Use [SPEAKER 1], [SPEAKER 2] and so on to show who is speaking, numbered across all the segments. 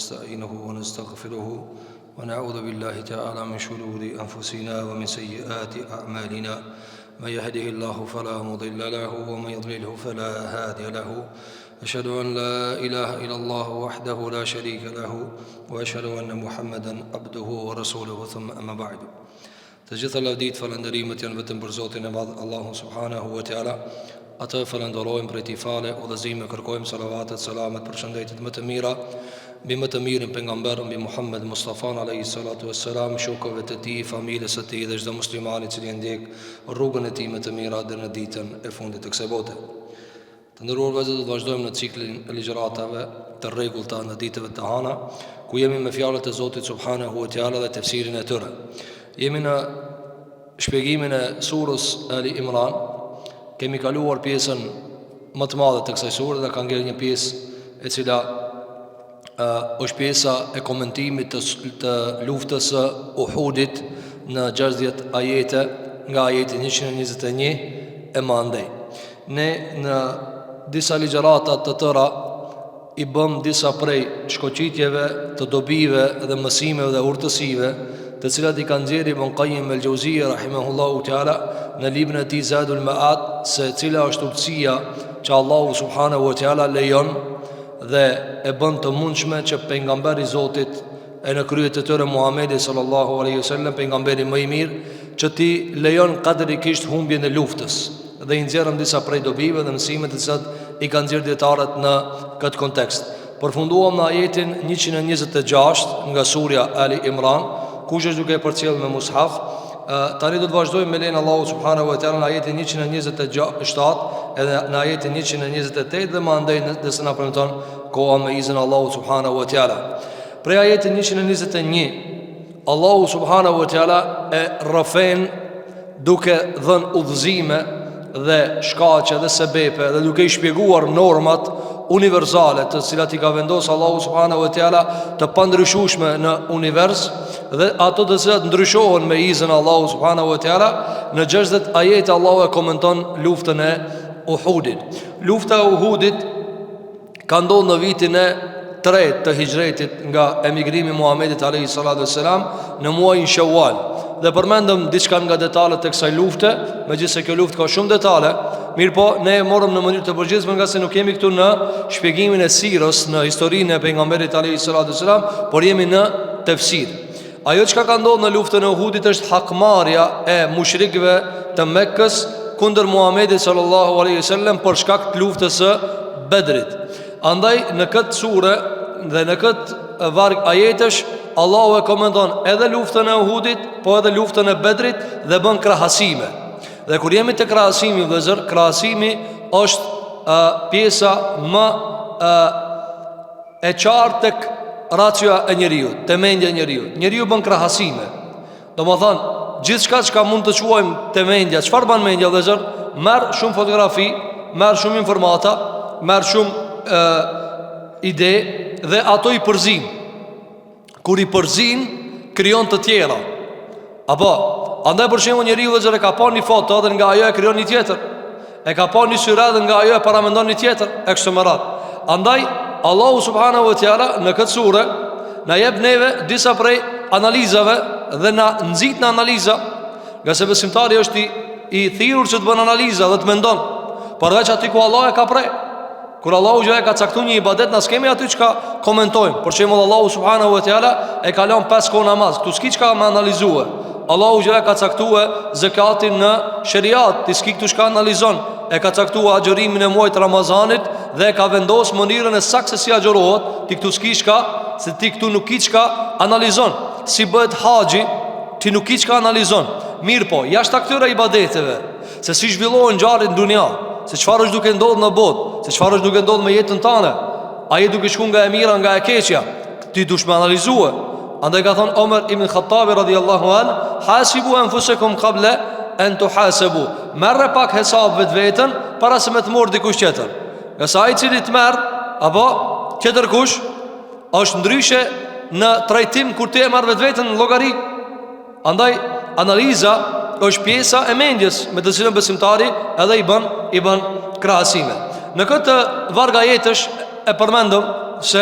[SPEAKER 1] ونستعينه ونستغفره ونعوذ بالله تعالى من شرور أنفسنا ومن سيئات أعمالنا من يهده الله فلا مضل له ومن يضلله فلا هادي له أشهد أن لا إله إلا الله وحده لا شريك له وأشهد أن محمدا عبده ورسوله ثم أما بعد. Të gjitha lavdit falënderimet janë vetëm për Zotin e Madh Allahun subhanahu wa taala. Atë falenderojmë për ti fale, udhëzime, kërkojmë salavatet, selamet, përshëndetjet më të mira mbi më të mirën pejgamber, mbi Muhammed Mustafa alayhi salatu wassalam, shokëve të tij, familjes së tij dhe çdo muslimani i cili ndjek rrugën e tij më të mirë deri në ditën e fundit të kësaj bote. Të nderuar vëllezër, do të vazhdojmë në ciklin e ligjëratave të rregullta në ditëve të hëna, ku jemi me fjalët e Zotit subhanahu wa taala dhe tefsirin e tyre. Jemi në shpjegimin e surës Ali Imran. Kemi kaluar pjesën më të madhe të kësaj sure dhe ka ngel një pjesë e cila është pjesa e komentimit të luftës së Uhudit në 60 ajete nga ajeti 121 e mandej. Ne në disa ligjërata të tëra i bëm disa prej shkoqitjeve të dobive dhe mësimeve dhe urtësive të cilat i kanë nxjerrë Ibn Qayyim el-Jauziyja rahimahullahu taala në librin e tij Zadul Ma'ad, se cila është urtësia që Allahu subhanahu wa taala lejon dhe e bën të mundshme që pejgamberi i Zotit e në krye të tyre Muhamedi sallallahu alaihi wasallam, pejgamberi më i mirë, që ti lejon qadrikisht humbjen e luftës. Dhe i nxjerrëm disa prej dobive dhe mësimeve të cilat i kanë nxjerrë dietarët në këtë kontekst. Përfunduam në ajetin 126 nga surja Ali Imran, kush është duke përcjellë me mushaf. Tani do të vazhdojmë me lenin Allahu subhanahu wa taala në ajetin 127 edhe në ajetin 128 dhe më andaj nëse na permëton koha me izin Allahu subhanahu wa taala. Prej ajetin 121 Allahu subhanahu wa taala e rrëfen duke dhënë udhëzime dhe shkaqe dhe sebepe dhe duke i shpjeguar normat universale të cilat i ka vendosur Allahu subhanahu wa taala të pandryshueshme në univers dhe ato të cilat ndryshohen me izin Allahu subhanahu wa taala. Në 60 ajete Allahu e komenton luftën e Uhudit. Lufta e Uhudit ka ndodhur në vitin e 3 të hijretit nga emigrimi Muhamedit alayhi salatu wassalam në muajin Shawwal. Dhe përmendëm diçka nga detalet e kësaj lufte, megjithëse kjo luftë ka shumë detale, mirë po ne e morëm në mënyrë të përgjithshme nga se nuk jemi këtu në shpjegimin e sirës, në historinë e pejgamberit alayhi salatu wassalam, por jemi në tefsir. Ajo që ka ndodhur në luftën e Uhudit është hakmarrja e mushrikëve të Mekkës kundër Muhamedit sallallahu alaihi wasallam për shkak të luftës së Bedrit. Andaj në këtë sure dhe në këtë varg ajetesh Allahu e komenton edhe luftën e Uhudit, po edhe luftën e Bedrit dhe bën krahasime. Dhe kur jemi te krahasimi, vëllezër, krahasimi është pjesa më e qartë tek racja e njeriu, temendja e njeriu. Njeriu bën krahasime. Domethënë, gjithçka që mund të quajmë temendja, çfarë bën mendja, vëllezër? Merr shumë fotografi, merr shumë informata, merr shumë ide dhe ato i përzin. Kur i përzin, krijon të tjera. Apo, andaj për shembull njeriu vëllezër e ka pa një foto dhe nga ajo e krijon një tjetër. E ka pa një syre dhe nga ajo e paramendon një tjetër, e kështu me radhë. Andaj Allahu subhanahu wa taala në këtë sure na jep neve disa prej analizave dhe na nxit në analiza, nga se besimtari është i thirrur që të bën analiza dhe të mendon, përveç aty ku Allah e ka prej. Kur Allahu e ka caktuar një ibadet, na skemi aty çka komentojmë. Për shembull Allahu subhanahu wa taala e ka lënë 5 kohë namaz. Ktu s'ki çka më analizue. Allahu e ka caktuar zakatin në sheriat, ti s'ki këtu çka analizon. E ka caktuar agjërimin e muajit Ramazanit dhe e ka vendosur mënyrën e saktë si agjërohet. Ti këtu s'ki çka, se ti këtu nuk ki çka analizon. Si bëhet haxhi, ti nuk ki çka analizon. Mirë po, jashtë këtyre ibadeteve, se si zhvillohen ngjarjet në dunja, se çfarë është duke ndodhur në botë, se çfarë është duke ndodhur me jetën tënde, a je duke shkuar nga e mira nga e keqja, ti dush me analizue. Andaj ka thonë Omer ibn Khattabi radhiyallahu anhu, hasibu anfusakum qabla an tuhasabu. Merre pak hesab vetveten para se me të morë dikush tjetër. Nga sa ai i cili të merr apo tjetër kush është ndryshe në trajtim kur ti e marr vetveten në llogari. Andaj analiza është pjesa e mendjes me të cilën besimtari edhe i bën krahasime. Në këtë varg ajetësh e përmendëm se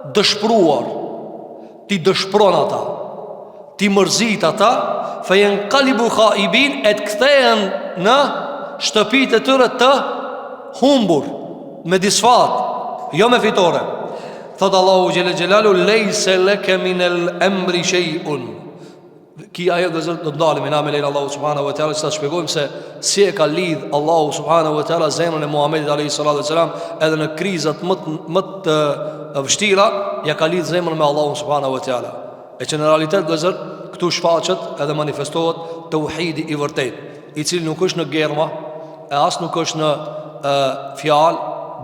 [SPEAKER 1] dëshpruar, ti dëshpron ata, ti mërzit ata, fejen kalibu khaibin, e të kthehen në shtëpit e tyre të humbur, me disfat, jo me fitore. Thot Allahu Gjelle Gjelalu, lejse leke minel emri shejun. Ki ajet dhe zërë do të ndalim i nami lejnë Allahu subhanahu wa ta'ala, që ta shpjegojmë se si e ka lidh Allahu subhanahu wa ta'ala zemrën e Muhammedit a.s. edhe në krizat më të vështira, ja ka lidh zemrën me Allahu subhanahu wa ta'ala. E që në realitet dhe zërë, këtu shfaqet edhe manifestohet të uhidi i vërtet, i cili nuk është në germa, e as nuk është në fjalë,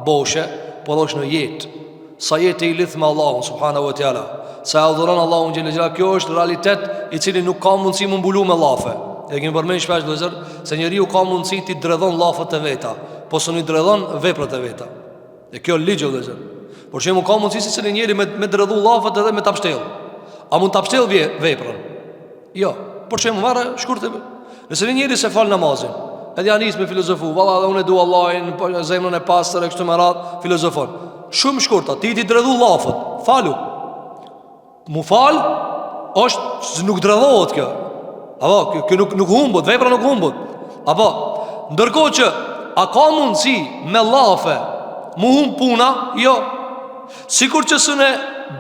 [SPEAKER 1] boshe, por është në jetë. Sa jetë i lidh me Allahun subhanahu wa ta'ala, sa e adhuron Allahun xhelel xhelal, kjo është realitet i cili nuk ka mundësi më mbulu me llafe. E kemi përmendur shpesh vëllezër se njeriu ka mundësi ti dredhon llafët e veta, po s'u dredhon veprat e veta. E kjo ligj vëllezër. Por çemu ka mundësi se cili njeri me dredhu llafët edhe me ta pshtell. A mund ta pshtell veprën? Jo. Por çemu marrë shkurt. Nëse një njeri se fal namazin, edhe janis me filozofu, valla dhe unë dua Allahin, po zemrën e pastër e kështu me radh, filozofon. Shumë shkurta, ti dredhu llafët, falu. Mu fal, është nuk dredhohet kjo. Apo, kjo nuk humbut, vepra nuk humbut. Apo, ndërkohë që a ka mundësi me llafe mu humb puna? Jo. Sikur që s'une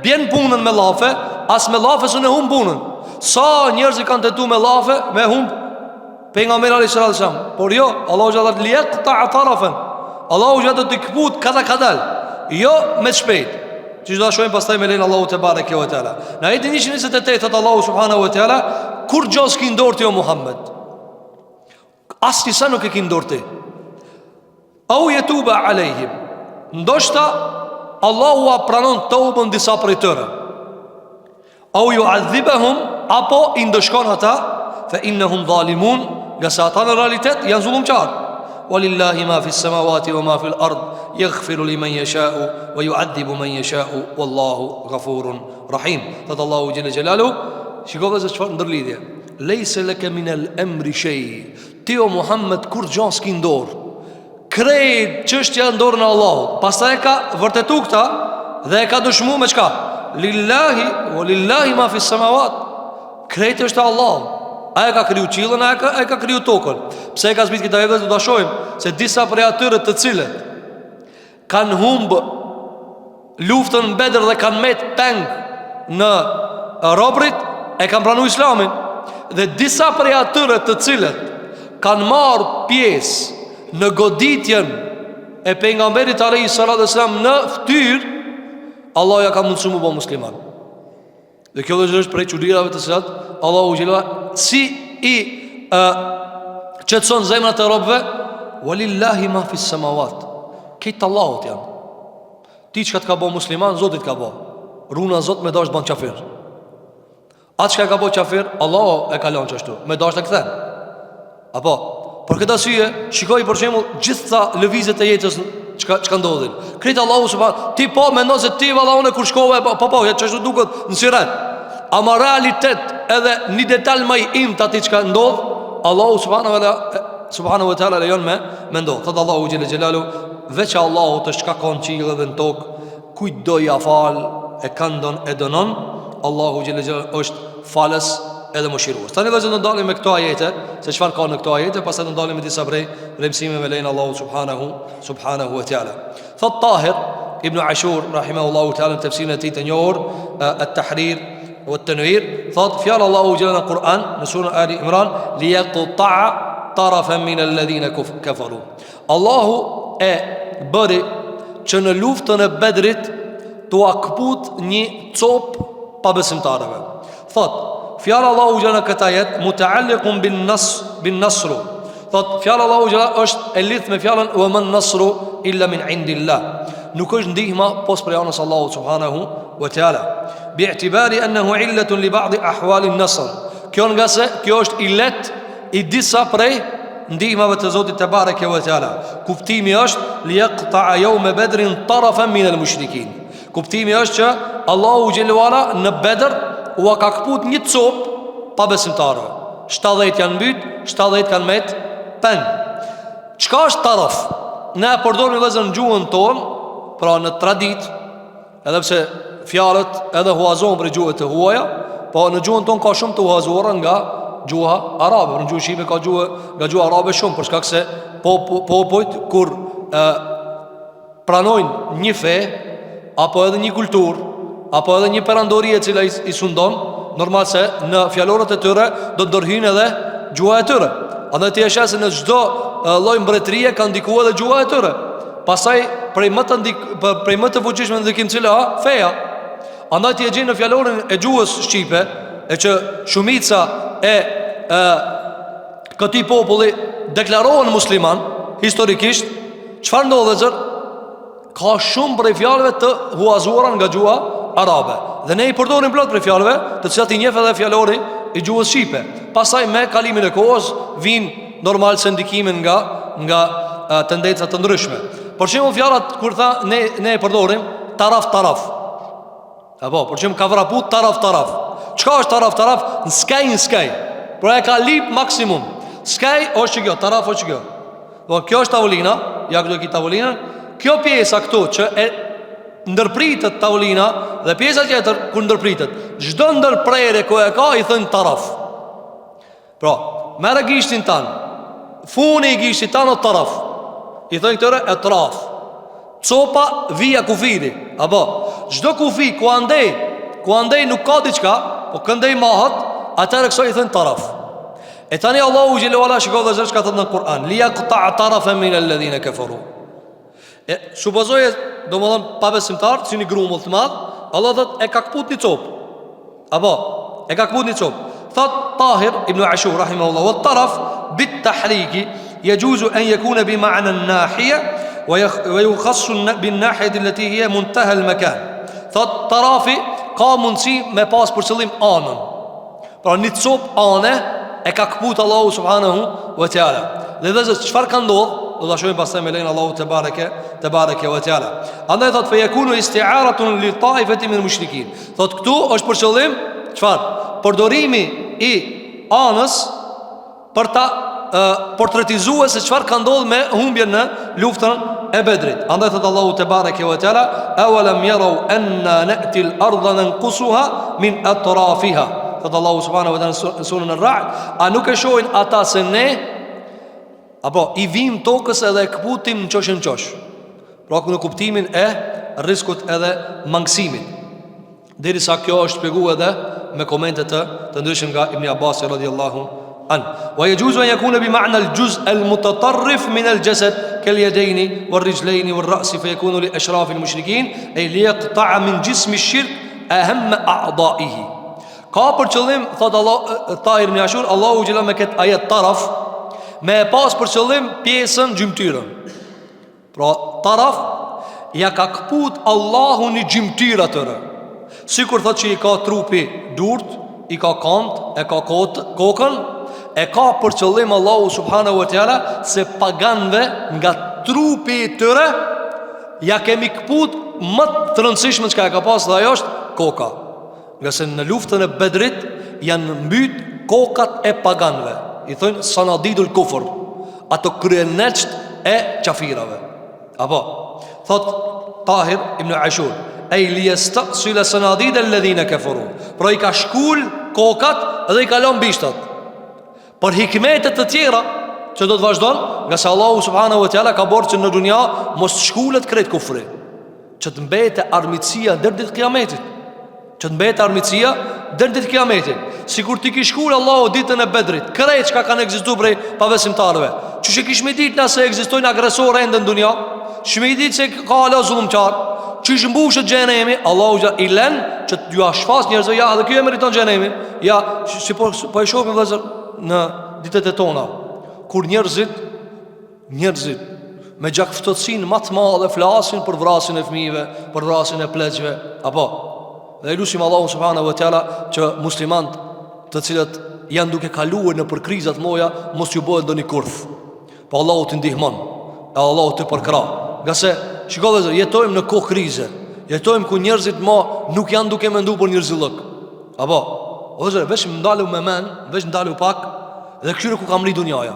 [SPEAKER 1] bjen punën me llafe, as me llafe s'une humb punën. Sa njerëz i kanë tentuar me llafe, me humb pejgamberi alayhis salam. Por jo, Allahu xhallahu liqta tarafan. Allahu xhallahu të kput kadal. Jo me shpejt. Që do ta shohim pastaj me lein Allahu te bareke ve teala. Në ajetin 128 thot Allahu subhanahu wa taala, kur gjos ki ndorti o Muhammed, asnjë sa nuk e ki ndorti. Au yatuba alejhim, ndoshta Allahu a pranon tobën disa prej tyre. Au yu'adhibuhum, apo i ndëshkon ata, fa innahum zalimun, nga sa ata në realitet janë zullumçar. Walillahi ma fi s-samawati wa ma fi l-ard, yaghfiru liman yasha'u wa yu'adhibu man yasha'u wallahu ghafurun rahim. Thot Allahu xhelle xhelalu, shikoj se çfarë ndërlidhje. Lejse leke min al-amri shay. Ti o Muhammed kur gjon s'ki ndor. Krejt çështja në dorën e Allahut. Pastaj ka vërtetu këta dhe e ka dëshmuar me çka? Lillahi wa lillahi ma fi s-samawat. Krejt është Allahu. Ai ka kriju qiellin, ai ka kriju tokën. Pse e ka zbrit këta vetë do ta shohim se disa prej atyre të cilët kanë humb luftën në Bedër dhe kanë met peng në robrit, e kanë pranuar Islamin. Dhe disa prej atyre të cilët kanë marrë pjesë në goditjen e pejgamberit alayhis salam në fytyrë, Allah ja ka mundsuar mu bë musliman. Dhe kjo është prej çuditërave të cilat Allahu xhelal si i qetson zemrat e robëve. Walillahi ma fi s-samawat. Këtë Allahut janë. Ti çka të ka bë musliman, Zoti të ka bë. Runa Zot me dash ban qafir. Atë çka ka bë qafir, Allahu e ka lënë çashtu, me dash të kthen. Apo, për këtë arsye, shikoj për shembull gjithsa lëvizjet e jetës çka ndodhin. Kretë Allahu subhan, ti po mendon se ti valla unë kur shkova, po, çashtu duket në siret. Ama realitet edhe një detal më i imt aty çka ndodh, Allahu subhanahu wa taala lejon me ndodh. Thot Allahu xhelle xhelalu, veç Allahu të çka ka në qiell dhe në tokë, kujt do ja fal, e këndon e dënon, Allahu xhelle xhelalu është falës edhe mëshirues. Tani vazhdon të ndalim me këto ajete, se çfarë ka në këto ajete, pastaj do ndalim me disa prej mësimeve lein Allahu subhanahu wa taala. Thot Tahir ibn Ashur rahimahullahu taala në tefsirin e tij të njohur at-Tahrir wat-Tanwir, thot fjalë Allahu xhelalu në Kur'an në surën Ali Imran, liyaqta'a tarafan min alladhina kafaru. Allahu e bëri që në luftën e Bedrit t'u akput një cop pa besimtarëve. Thot fjala Allahu xhelalu në këtë ajet muta'alliqun bin nasru. Thot fjala Allahu xhelalu është e lidhur me fjalën wa man nasru illa min indillah. Nuk është ndihma pos prej anës Allahu subhanahu wa taala. Bi'tibari annahu illatun li ba'd ahwal an-nasr. Kjo nga se kjo është illet i disa prej ndihmave të Zotit te bareke ve teala. Kuptimi është liyaqta'a yawm badrin tarafan min al-mushrikin. Kuptimi është që Allahu xhelalu ala në Bedër u ka kaput një cop pa besimtarëve. 70 janë mbyt, 70 kanë met pen. Çka është taraf? Ne e përdorim vëllezër në gjuhën tonë, pra në tradit, edhe pse fjalët edhe huazohen për gjuhët e huaja, po në gjuhën tonë ka shumë të huazuara nga gjuha arabe. Në gjuhën shqipe ka nga gjuha arabe shumë, për shkak se popujt kur pranojnë një fe apo edhe një kulturë, apo edhe një perandori e cila i sundon, normal se në fjalorët e tyre do të ndërhyjnë edhe gjuha e tyre. Andaj ti e sheh se në çdo lloj mbretërie ka ndikuar edhe gjuha e tyre. Pastaj prej më të fuqishme ndikim cila feja. Andaj ti e gjen në fjalorin e gjuhës shqipe, e që shumica e këtij populli deklarohen musliman historikisht, çfarë ndodhet zot? Ka shumë prej fjalëve të huazuara nga gjuha arabe. Dhe ne i përdorim plot prej fjalëve, të cilat i njeh edhe fjalori i gjuhës shqipe. Pastaj me kalimin e kohës vijnë normal se ndikimin nga tendenca të ndryshme. Për shembull fjalat kur ne e përdorim taraf. Apo, për shembull ka vraput taraf. Çka është taraf? Në skaj. Por e ka lip maksimum. Skaj është kjo, taraf është kjo. Do kjo është tavolina, ja këtu e tavolina. Kjo pjesa këtu që e ndërpritet tavolina dhe pjesa tjetër kur ndërpritet, çdo ndërprerje ku e ka i thon taraf. Pra, merr gishtin tan. Funi i gishtit tan o taraf. I thon këtyre etraf. Copa via kufiri. Apo, çdo kufi ku andej nuk ka diçka, po këndej mahat, atëherë kësaj i thon taraf. E tani Allahu xhelalu ala shikoj dhe zërsh ka thënë në Kur'an, li yaqta' tarafan min alladhina kafaru. Supozoje, do më dhëmë pa besimtar, si një grumull të madh, Allah dhët e ka këput një copë. Apo, e ka këput një copë. Thot Tahir ibn Ashur, rahimahullah, wa taraf bit tahriki, yajuzu an yakuna bi ma'na an-nahiya wa yukhassu bin nahiyati allati hiya muntaha al-makan. Thot tarafi ka mundësi me pas për qëllim anën. Pra një copë anë e ka këput Allahu subhanahu wa ta'ala. Dhe dhe zë çfarë ka ndodhë? Do ta shohim pastaj me lein Allahu te bareke ve teala. Andaj thot fe yakunu isti'aratun li ta'ifati min al-mushrikin. Thot këtu është për qëllim çfarë? Përdorimi i anës për ta portretizuar se çfarë ka ndodhur me humbjen në luftën e Bedrit. Andaj thot Allahu te bareke ve teala, awalam yaraw anna na'ti al-ardha nanqusuha min atrafiha. Thot Allahu subhanahu wa ta'ala surën Ar-Ra'd, a nuk e shohin ata se ne apo i vim tokës edhe e këputim në qosh. Pra në kuptimin e riskut edhe mangësimit. Derisa kjo është shpjeguar edhe me komente të ndryshme nga Ibn Abbas radhiyallahu an. Wa yajuzu an yakuna bi ma'na al-juz' al-mutatarrif min al-jasad kal-yadayn wal-rijlayn wal-ra's fa yakunu li ashraf al-mushrikin ay li yaqta'a min jism ash-shirk aham a'da'ihi. Ka për qëllim, thot Allah Tahir ibn Ashur, Allahu xhela me këtë ajet taraf me e pas për qëllim pjesën gjymtyrën. Pra taraf ja ka këput Allahu një gjymtyrë atyre. Sikur thot që i ka trupi durt, i ka kant, e ka kokën, e ka për qëllim Allahu subhanahu wa ta'ala se paganve nga trupi i tyre ja kemi këput më të rëndësishme që ka pas dhe ajo është koka. Nga se në luftën e Bedrit janë mbyt kokat e paganve. I thënë sanadidul kufr, ato kryeneqt e qafirave. Apo, thot Tahir ibn Ashur, e li yasta'sila sanadid alladhina kafaru. Pra i ka shkull kokat dhe i kalon bishtat. Për hikmetet të tjera që do të vazhdon, nga se Allahu subhanahu wa ta'ala ka borë që në dunja mos shkullet krejt kufri, që të mbete armitsia dërë ditë kiametit. Sikur ti ki shkull Allahu ditën e Bedrit, krejt që ka kanë egzistu prej pavesimtarëve, që që kish me dit nëse egzistojnë agresore endë në dunja, që me dit se ka ala zullumqar, që që mbushët gjenemi, Allahu i len që t'ju ashfas njerëzve, ja dhe kjo e meriton gjenemi. Ja, si po e shofim vëzër në ditët e tona, kur njerëzit me gjakftotsin matë madhe flasin për vrasin e fmive, për vrasin e pleqve. Apo, dhe i lusim Allahu subhanahu wa ta'ala që muslimant të cilët janë duke kaluar në për krizat moja mos ju bëhet ndonjë kurth. Po Allahu të ndihmon, e Allahu të përkra. Nga se, shikoj dhe jetojmë në kohë krize, jetojmë ku njerëzit nuk janë duke mendu për njerëzillëk. Apo, ozër, veç më ndalu me men, veç më ndalu pak, dhe këshyre ku kam ri dunjaja.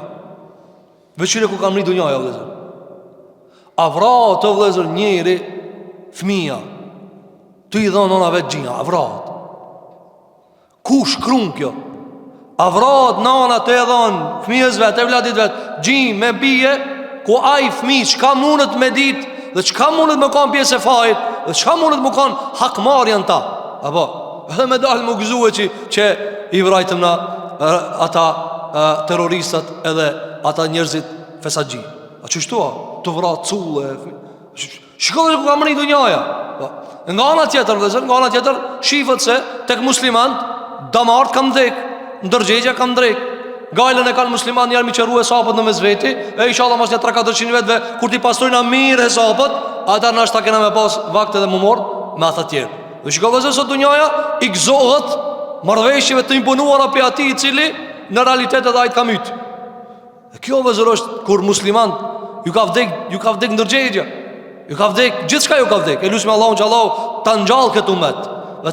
[SPEAKER 1] Avra të vlezër njëri fmija, Ty i dhonë nonave gjinja, avrat. Ku shkrun kjo? Avrat nana të e dhonë fëmijës vetë, e vladit vetë, gjinjë me bije, ku aj fëmijë çka mundet me dit, dhe çka mundet me kanë pjesë e fajit, dhe çka mundet me kanë hakmarjen ta. Apo, edhe me dalë më gëzue që i vrajtëm na ata terroristat edhe ata njerëzit fesagji. A qështua? Të vrat culle. Shikohet ku ka mëri dunjaja. Nga ana tjetër, nga ana tjetër shifët se tek muslimant damart kam dhek, ndërgjegja kam drek. Gajlën e kanë musliman njerë mi qëru e sapët në mezveti, e inshallah mas një 300-400 vetëve, kur ti pastrojna mirë e sapët, ata nështë ta kena me pas vakte dhe më morë me ata tjerë. Dhe shikohet se sot dunjaja i gëzohet marrëveshjeve të imponuara për ati i cili në realitet edhe ajtë ka mytë. Dhe kjo vëzër është kur musliman ju ka vdek ndërgjegja, ju ka vdek, gjithë shka ju ka vdek. E lusë me Allahun që Allah ta ngjall këtë umet, dhe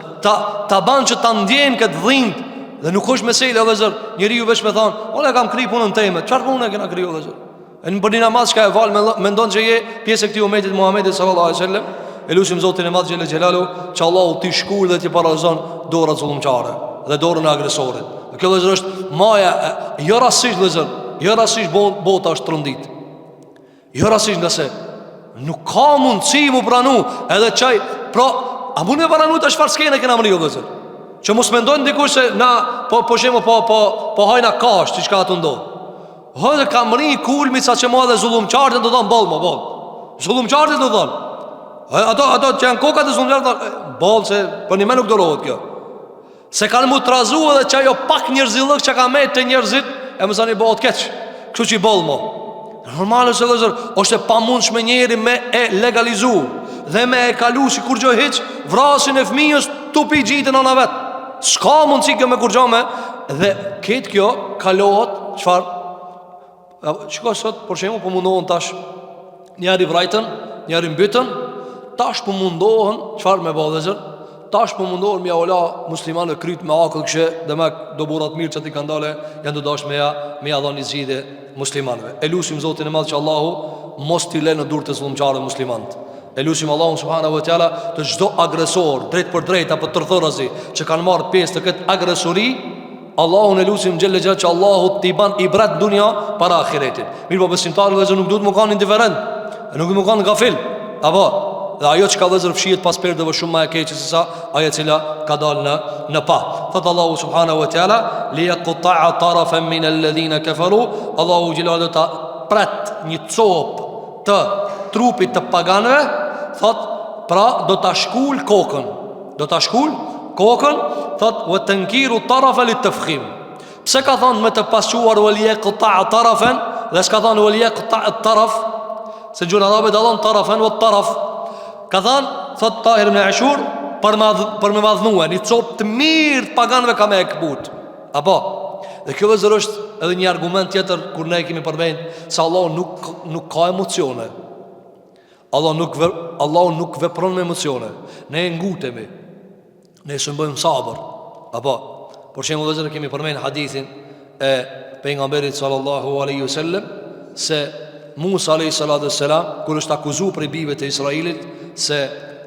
[SPEAKER 1] ta ban që ta ndjen këtë dhimbë. Dhe nuk është mesele, vëzër, njëri ju veç me thonë, ola kam kri punën teme, qarë punën e kena kri, vëzër? E në përni namaz shka e valë, me ndonë që je pjesë e këti umetit Muhammedit sallallahu alaihi wasallam. E lusim Zotin e madh xhelle xhelalu që Allahu ti shkur dhe ti parazon dorat zullumçare dhe dorën e agresorit. Dhe kjo vëzër është maja, jo rasisht vëzër, jo rasisht bota është trondit. Jo rasisht nëse nuk ka mundësi mu pranu edhe qaj, pra, a mund me pranu të shfar skene kena mëri, vëzër? Që mos mendojnë dikush se na po hajna kash që ka të ndodhë. Hëdhe ka mëri kulmi sa që ma dhe zullumçartë të thonë bolë, ma bolë. Zullumçartë të thonë. Ato që janë kokat e zullumçartë bolë, se për një me nuk dorohet kjo. Se kanë mu të razu edhe që ajo pak njerëzillëk që ka me të njerëzit, e mësani bëhot keq. Kështu që i bolë mo. Normale se vëzër, është e pa mund shme njeri me e legalizu dhe me e kalu si kur gjoj hiq, vrasin e fëmijës tupi gjitën ana vetë. Ska mundësi kjo me kurgjame. Dhe ketë kjo kalohet qfar? Qiko sot, por që po mundohen tash njeri vrajten, njeri mbytën. Tash po mundohen qfar me badhezër? Tash po mundohen mja ola muslimane kryt me akëll këshe, dhe me do burat mirë që ti kandale janë do dash me ja dhoni zgjidhje muslimanve. E lusim Zotin e madh që Allahu mos t'i le në dur të zullumçarëve muslimantë. E lusim Allahun subhanahu wa taala të çdo agresor drejt për drejt apo tërthërazi që kanë marrë pjesë të këtë agresori, Allahun e lusim xhelle xhalla që Allahu t'i ban ibrat dunya para ahiretit. Mirë po besimtarët vëzë nuk duhet më kanë indiferent, nuk më kanë gafil. Apo dhe ajo që ka vëzër fshihet pas perdeve shumë më e keqe se sa ajo cila ka dalë në pa. Thot Allahu subhanahu wa taala li yaqta'a tarafan min alladhina kafaru. Allahu xhelal ta prat një copë të trupit të paganëve. Thot, pra do ta shkull kokën. Do ta shkull kokën. Thot, wa tankiru tarafa li tafkhim. Pse ka thonë me të pasquar wal yaqta'a tarafen dhe s'ka thonë wal yaqta'a taraf? Se gjuna arabe dallon tarafen wa taraf. Ka thonë, thot Tahir ibn Ashur, për me madhnue një copë të mirë të paganëve ka me e këput. Apo? Dhe kjo vëzër është edhe një argument tjetër kur ne kemi përmend se Allah nuk ka emocione. Allah nuk vepron me emocione. Ne ngutemi. Ne së bëjmë sabër. Apo, por që e më vëzër kemi përmen hadithin e pejgamberit sallallahu alaihi wasallam se Musa alaihi salatu wassalam kur është akuzu për i bive të Israelit se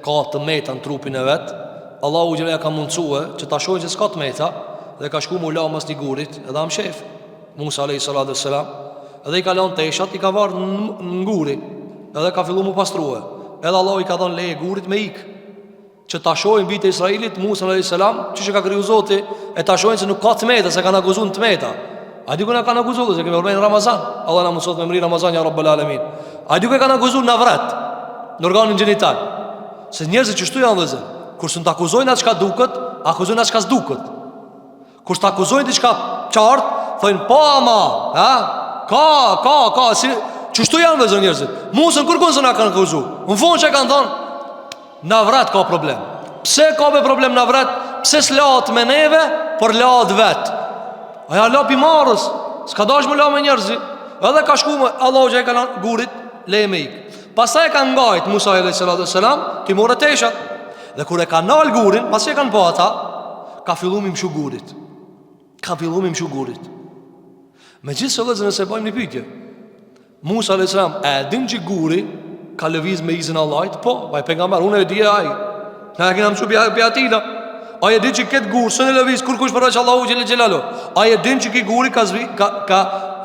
[SPEAKER 1] ka të meta në trupin e vetë, Allahu gjëleja ka mundësue që ta shojnë që s'ka të meta dhe ka shku mu la mas një gurit edhe am shef Musa alaihi salatu wassalam edhe i ka lanë teshat, i ka varë në nguri edhe ka fillu mu pastruhe edhe Allah i ka thonë leje gurit me ik që ta shojnë bitë e Israelit Musa alaihi salam që që ka kriju Zoti e ta shojnë se nuk ka të meta, se ka në akuzun të meta. A di ku na kanë akuzuar se kemi ormen Ramazan. Allah na mësot me mri Ramazan ya Rabbul Alamin. A di ku kanë akuzuar në vrat, në organin gjenital. Se njerëzit që shtu janë vëzë, kur s'u akuzojnë atë çka duket, akuzojnë atë çka s'duket. Kur s'akuzojnë diçka qartë, thonë po ama, ha? Ka, si që shtu janë vëzë njerëzit. Musën kërkon se na kanë akuzuar. Në fund çka kanë thonë, në vrat ka problem. Pse ka me problem në vrat? Pse s'lahet me neve, por lahet vet. Aja lapi marës, s'ka dash më la me njerëzi. Edhe ka shku me Allah që e ka lanë gurit, leje me ik. Pastaj e ka ngajt Musa a.s. Ti more teshat. Dhe kur e ka nal gurin, pas që e ka në po ata, ka fillu mi mshu gurit. Me gjithë së lezën e se bajmë një pytje. Musa a.s. e din që guri ka lëviz me izin Allahit? Po, vaj pengamber, unë e dje aj. Na kena mësu për atina. A e din që këtë gurë së në lëviz kur kush përveç Allahu Gjellë Gjellalu? A e din që këtë guri ka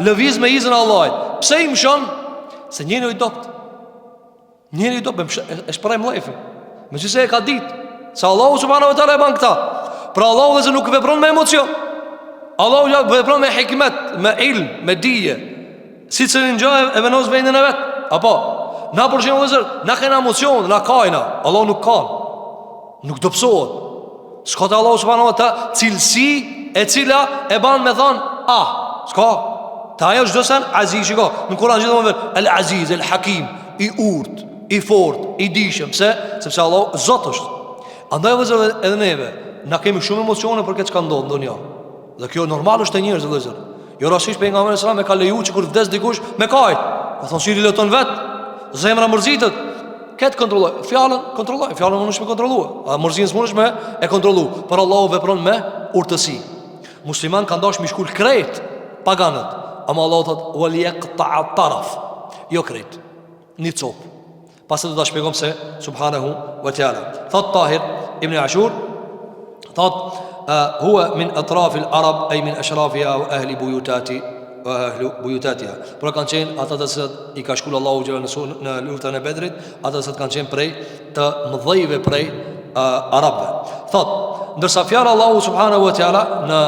[SPEAKER 1] lëviz me izën Allahit? Pse i mshon? Se njëri i dopt. Njëri i dopt e shpraj mlefin. Me që se e ka dit se Allahu subhanahu wa ta'ala e ban këta. Pra Allahu dhe se nuk vepron me emocion. Allahu vepron me hikmet, me ilm, me dije. Si që një gjë e venos vendin e vetë. Apo na përshimë dhe zërë, na kena emocion, na kajna. Allahu nuk kanë. Nuk dopsohet. S'ka të Allahu subhanahu wa ta'ala cilësi e cila e ban me thonë s'ka. Ta ajo çdo sen aziz, shiko. Në Kur'an gjithmonë vet el aziz, el hakim, i urt, i fort, i dijshëm. Pse? Sepse Allah Zot është. Andaj vëzër edhe neve na kemi shumë emocione për këtë çka ndodh në dunjë. Dhe kjo normal është te njerëzit vëzër. Jo rastisht pejgamberi sallallahu alajhi wasallam e ka leju që kur vdes dikush me kajt. Ka thonë si luton vet, zemra mërzitet. Këtë kontrolloj, fjalën mund është me kontrollua. A mërzin s'mund është me e kontrollu. Por Allahu vepron me urtësi. Musliman kanë dashur mi shkul krejt paganët. Ama Allahu thot wal yaqta'a taraf. Jo krejt. Një cop. Pastaj do ta shpjegom se subhanahu wa ta'ala. Thot Tahir ibn Ashur, thot huwa min atraf al-arab ay min ashrafiha wa ahli buyutatiha. Por kanë qenë ata të cilët i ka shkuar Allahu xhallahu në luftën e Bedrit, ata që kanë qenë prej të mëdhëjve prej arabëve. Thot, ndërsa fjala Allahu subhanahu wa taala në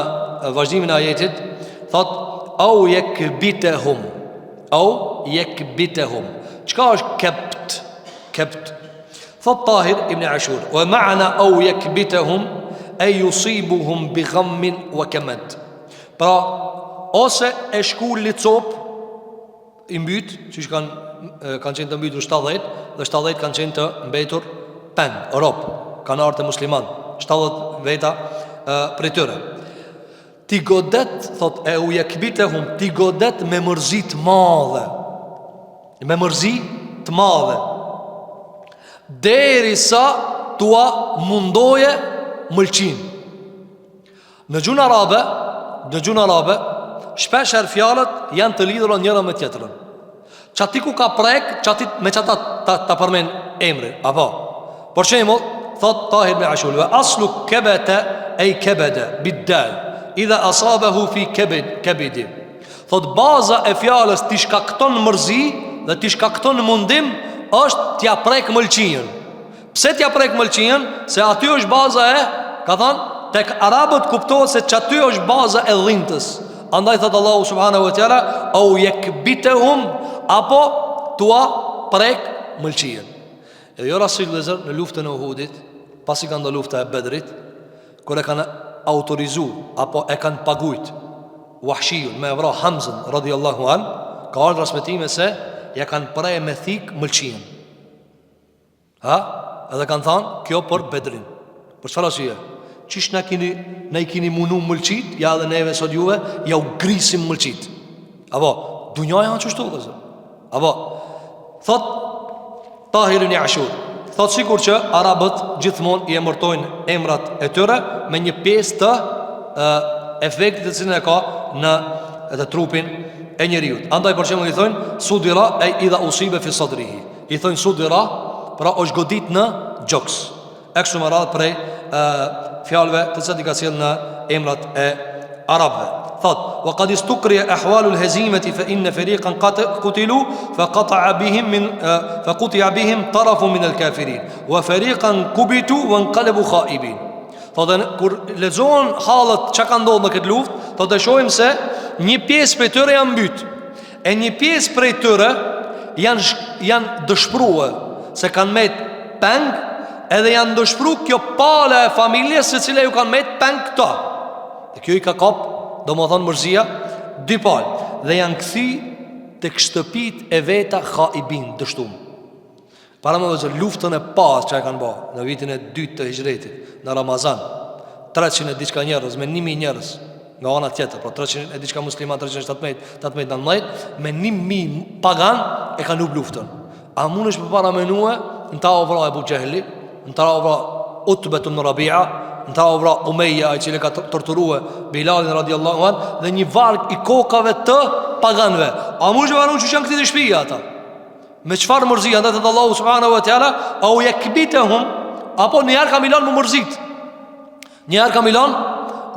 [SPEAKER 1] vazhdimin e ajetit thot au yakbitahum. Çka është kept? Thot Tahir ibn Ashur, wa ma'na au yakbitahum ay yusibuhum bi ghammin wa kamad. Pra ose e shkulli cop i mbyt, që kanë qenë të mbytur 70, dhe 70 kanë qenë të mbetur pen, rob, kanë ardhur të musliman, 70 veta prej tyre. Ti godet, thot e u yakbitahum, ti godet me mërzi të madhe. Me mërzi të madhe. Derisa tua mundoje mëlqin. Në gjuhën arabe, shpesh fjalët janë të lidhura njëra me tjetrën. Çati ku ka prek, çati me çata ta përmend emrin. Apo. Për shembull, thot Tahir ibn Ashur, wa aslu kabata ay kabada bid-dal idha asabahu fi kabid. Thot baza e fjalës ti shkakton mërzi dhe ti shkakton mundim është t'ja prek mëlçinën. Pse t'ja prek mëlçinën? Se aty është baza e, ka thënë, tek arabët kuptohet se çaty është baza e dhimbtës. Andaj thot Allahu subhanahu wa taala au yakbitahum, apo tua prek mëlçijen. E jo rasil lezer në luftën e Uhudit, pasi ka ndodhur lufta e Bedrit, kur e kanë autorizu apo e kanë pagujt Wahshiun me vra Hamzën radhiyallahu an, ka ardhur transmetime se ja kanë prej me thik mëlçijen. Edhe kanë thënë kjo për Bedrin. Për çfarë arsye? Qish na i keni munu mëlçit, ja dhe neve sot juve ja u grisim mëlçit. Apo dunjaja janë çështu vëllazër. Apo thot Tahir ibn Ashur, thot sikur që arabët gjithmonë i emërtojnë emrat e tyre me një pjesë të efektit të cilën e ka në trupin e njeriu. Andaj për shembull i thonë sudira e idha usibe fi sadrihi. I thonë sudira, pra është godit në gjoks. Eksu më radhë prej fjalëve të cilat i ka sjellë në emrat e arabëve. Thot, wa qad istukriya ahwalu al-hazimati fa inna fariqan qutilu fa qata'a bihim tarafun min al-kafirin wa fariqan kubitu wa inqalabu khaibin. Thot, kur lexohen hallet çka ka ndodhur në këtë luftë, thot e shohim se një pjesë prej tyre janë mbyt. E një pjesë prej tyre janë dëshpëruar se kanë met peng, edhe janë dëshpëruar kjo pala e familjes se cila ju kanë met peng këta. Dhe kjo i ka kap, do më thonë mërzia, dy palë. Dhe janë këthi të kështëpit e veta khaibin, dështum. Para më vëzër, luftën e pas që e kanë ba në vitin e 2 të hijretit, në Ramazan, 300 e diçka njerëz, me 1000 njerëz, nga ana tjetër, pra 300 e diçka musliman, 317, me 1000 pagan e kanë up luftën. A mund është për para menue, në ta ovra Ebu Gjehli, në ta ovra Utbet ibn Rabia, në ta ovra Umeja, i cili ka torturue Bilalin radiallahu an, dhe një varg i kokave të paganve. A mund është për që janë këti të shpija ata? Me qëfar mërzia, ndë të Allahu subhanahu wa ta'ala, au yakbitahum,
[SPEAKER 2] apo njëherë ka milon më mërzit. Njëherë ka milon